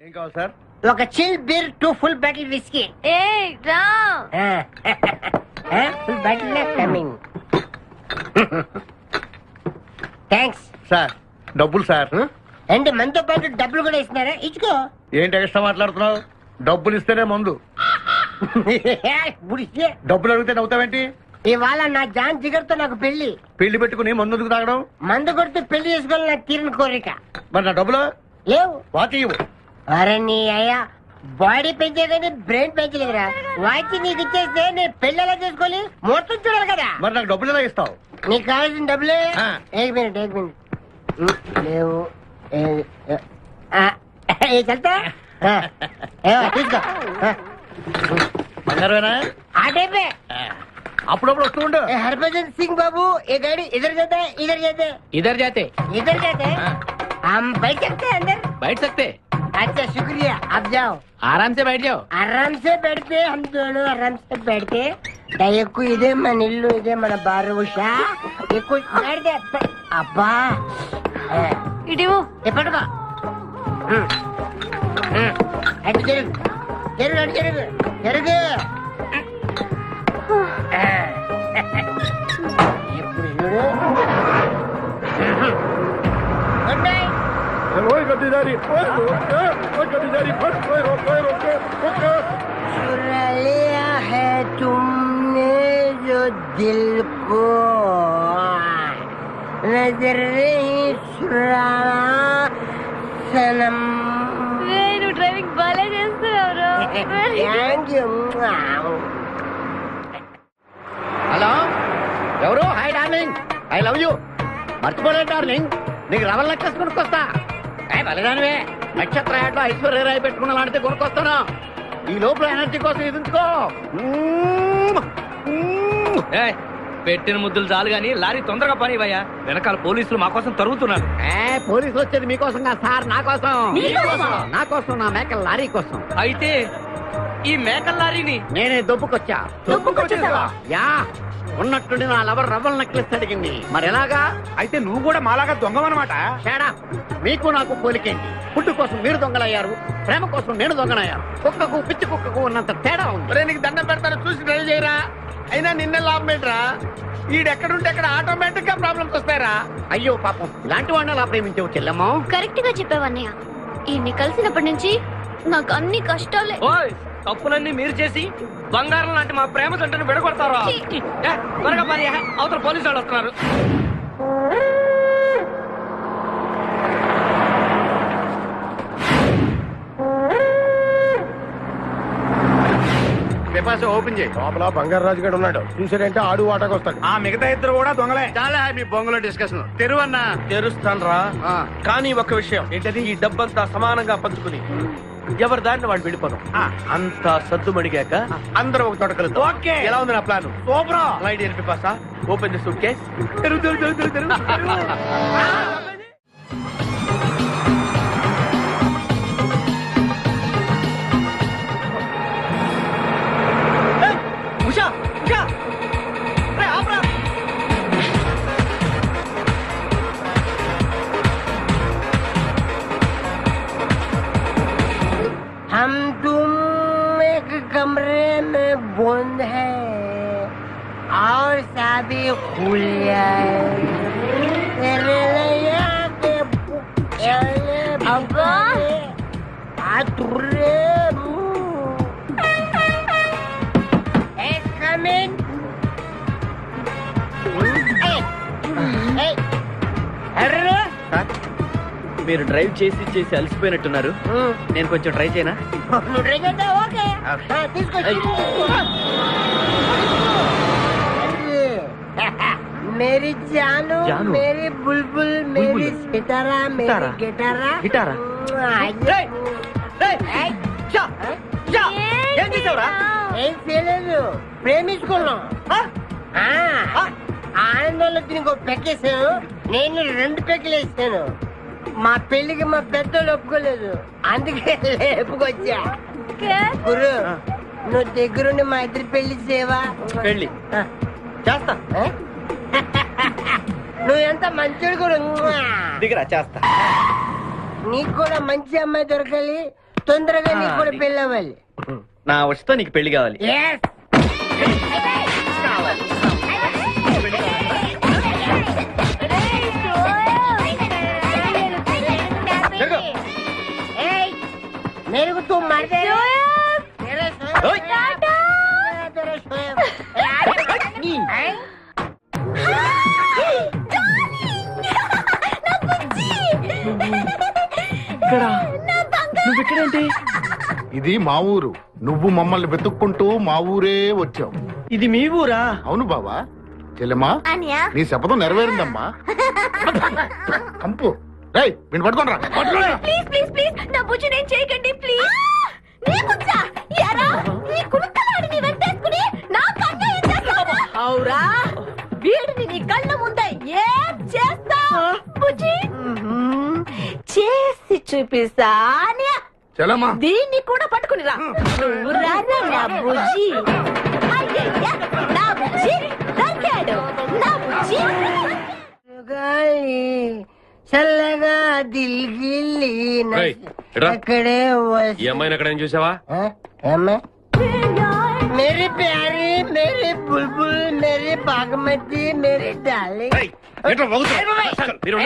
ఏం కావాలి సార్? ఒక chill beer 2 full bottle whiskey. ఏ రా. Full bottle coming. Thanks sir డబ్బులు సార్. అంటే మనతో పాటు డబ్బులు కూడా ఇస్తున్నారా? ఇచ్చుకో. ఏంటి ఎక్స్ట్రా మాట్లాడుతున్నావు? డబ్బులు ఇస్తేనే మందు. డబ్బులు అడిగితే నవ్వుతావేంటి? ఇవాళ నా జాన్ జిగర్తో నాకు పెళ్లి. పెళ్లి పెట్టుకుని మందు ఎందుకు తాగడం? మందు కొడితే పెళ్లి చేసుకోవాలి నా తీరిన కోరిక. మరి నా డబ్బులు లేవు. వాచి ఇవ్వు. అరే నీ అయ్యా బాడీ పెంచేదని బ్రెయిన్ పెంచలేదురా. వాచి నీకు ఇచ్చేస్తే నేను పెళ్లి ఎలా చేసుకోవాలి? మొత్తం చూడాలి కదా. మరి నాకు డబ్బులు ఎలా ఇస్తావు? నీకు కావాల్సిన డబ్బులే. ఆ. ఏక్ మినిట్ లేవు. చల్తా తీసుకో. బంగారమేనా? ఆ టైపే. అప్పుడప్పుడు వస్తూ ఉండు. हरभजन सिंह बाबू ये गाड़ी इधर जाता है, इधर जाते हैं, इधर जाते इधर जाते हैं. हम बैठ सकते हैं अंदर? बैठ सकते. अच्छा शुक्रिया अब जाओ ఆరామ్ సే బయట జాओ आराम से बैठते हम दोनों आराम से बैठते దయకు ఇదే మన ఇల్లు ఇదే మన బారు ఉషా ఎక్కువ बैठते అబ్బా ఇటు ఎప్పటికో అటు జరుగు జరుగు అటు జరుగు జరుగు ఇప్పుడు చూడు గుడ్ నైట్ ओए गद्दीदारी ओए गद्दीदारी फट ओए रोक चुरा लिया है तुमने जो दिल को नजर नहीं चुराना सनम నువ్వు డ్రైవింగ్ బాగా చేస్తున్నావు थैंक यू హలో ఎవరు hi darling I love you మర్చిపోలేదు డార్లింగ్ నీకు రవల్ నెక్లెస్ కొనుక్కొస్తా బలిదానివే నక్షత్ర యాడ్లో ఐశ్వర్యరాయ్ పెట్టుకున్న లాంటిది కొనుక్కొస్తాను ఈ లోపల ఎనర్జీ కోసం ఎదుర్కో ఏయ్, పెట్టిన ముద్దులు చాలు గాని లారీ తొందరగా పని ఇవ్వయ్యా. వెనకాల పోలీసులు మా కోసం తరుగుతున్నారు. పోలీసులు వచ్చేది మీకోసం కాదు సార్, నా కోసం. నా కోసం, నా మేకల లారీ కోసం. అయితే ఈ మేకల లారీని నేనే దొప్పుకొచ్చా. యా, ఉన్నట్టుండి నా లవర్ రవ్వల నెక్లెస్ అడిగింది. మరి ఎలాగా? అయితే నువ్వు కూడా మాలాగా దొంగవన్నమాట. షేడా, మీకు నాకు పోలికేంటి? ఫుడ్ కోసం మీరు దొంగలయ్యారు, ప్రేమ కోసం నేను దొంగనయ్యాను. కుక్కకు పిచ్చి కుక్కకు ఉన్నంత తేడా ఉంది. నీకు దండం పెడతాను, చూసి డ్రైవ్ చేయరా. అయినా నిన్నే లాభం ఏంట్రా? ఈడెక్కడుంటే అక్కడ ఆటోమేటిక్ గా ప్రాబ్లమ్స్ వస్తాయరా. అయ్యో పాపం, ఇలాంటి వాడిని అలా ప్రేమించవు చెల్లెమ్మో. కరెక్ట్ గా చెప్పావన్నయ్య. ఈయన్ని కలిసినప్పటి నుంచి నాకు అన్ని కష్టాలే. ఓయ్, తప్పులన్నీ మీరు చేసి బంగారం లాంటి మా ప్రేమ జంటను విడగొడతారా? త్వరగా పని, అవతల పోలీసు వాళ్ళు వస్తున్నారు. ఓపెన్ చేయి. లోపల బంగారు రాజు గారు ఉన్నాడు, చూసాడంటే ఆడు ఆటకు వస్తాడు. ఆ మిగతా ఇద్దరు కూడా దొంగలే. చాలా మీ బొంగులో డిస్కషన్ తెరువన్నా. తెరుస్తాను రా, కానీ ఒక విషయం ఏంటది? ఈ డబ్బంతా సమానంగా పంచుకుని ఎవరి దారిని వాడు వెళ్ళిపోదాం. అంతా సద్దు మడిగాక అందరం ఒక తోట కలుద్దాం. ఓకే, ఎలా ఉంది నా ప్లాన్? సూపర్. లైట్ ఎల్పి పాసా, open the suitcase. Usha, Usha, ఆపరా. हम तुम एक कमरे में बंद है और साबी खुल जाए तेरे लिया के अब्बा आतुरे మీరు డ్రైవ్ చేసి చేసి అలసిపోయినట్టున్నారు. నేను కొంచెం ట్రై చేయనా? मेरी जानू, मेरी बुलबुल, मेरी सितारा, मेरी गिटारा, గిటారా. ఏం చేసావురా? ఏం చేయలేదు, ప్రేమించుకున్నాం. ఆనందంలో దీనికి ఒక పెక్కేసాను, నేను 2 పెక్కలు వేసాను. మా పెళ్లికి మా పెద్దలు ఒప్పుకోలేదు, అందుకే లేపుకొచ్చా. గురు, నువ్వు దగ్గరుండి మా ఇద్దరి పెళ్లి చేయవా? పెళ్లి చేస్తా. నువ్వు ఎంత మంచోడు గురు. దిగరా, చేస్తా. నీకు కూడా మంచి అమ్మాయి దొరకాలి, తొందరగా నీకు కూడా పెళ్లి అవ్వాలి. నా వచ్చుతో నీకు పెళ్లి కావాలి. मेरे को तुम मार दे నువ్వు ఇక్కడేంటి? ఇది మా ఊరు, నువ్వు మమ్మల్ని వెతుక్కుంటూ మా ఊరే వచ్చావు. ఇది మీ ఊరా? అవును బావా. చెల్లెమ్మా, నీ శపథం నెరవేరిందమ్మా. కంపు రేయ్, వీడిని పట్టుకోండి రా. ప్లీజ్ ప్లీజ్ ప్లీజ్, నా బుజ్జి నేను చేయకండి ప్లీజ్. నీ బుజ్జా యారా, నీ కుడుకలాడిని వెంటేసుకుని నా కన్న ఏం చేస్తావు? అవురా, వీడిని నీ కళ్ళ ముందే ఏం చేస్తావు బుజ్జి? చేసి చూపిస్తా. చలమా దీన్ని కూడా పట్టుకుని రా నువ్వు రారా నా బుజ్జి అయ్యయ్య, నా బుజ్జి దొరికాడు నా బుజ్జి గాలి చల్లగా దిల్గిల్లి రేయ్, ఇట్రా. అక్కడే ఈ అమ్మాయిని ఎక్కడ చూసావా मेरी प्यारी मेरी बुलबुल मेरी बागमती मेरी डार्लिंग మీరు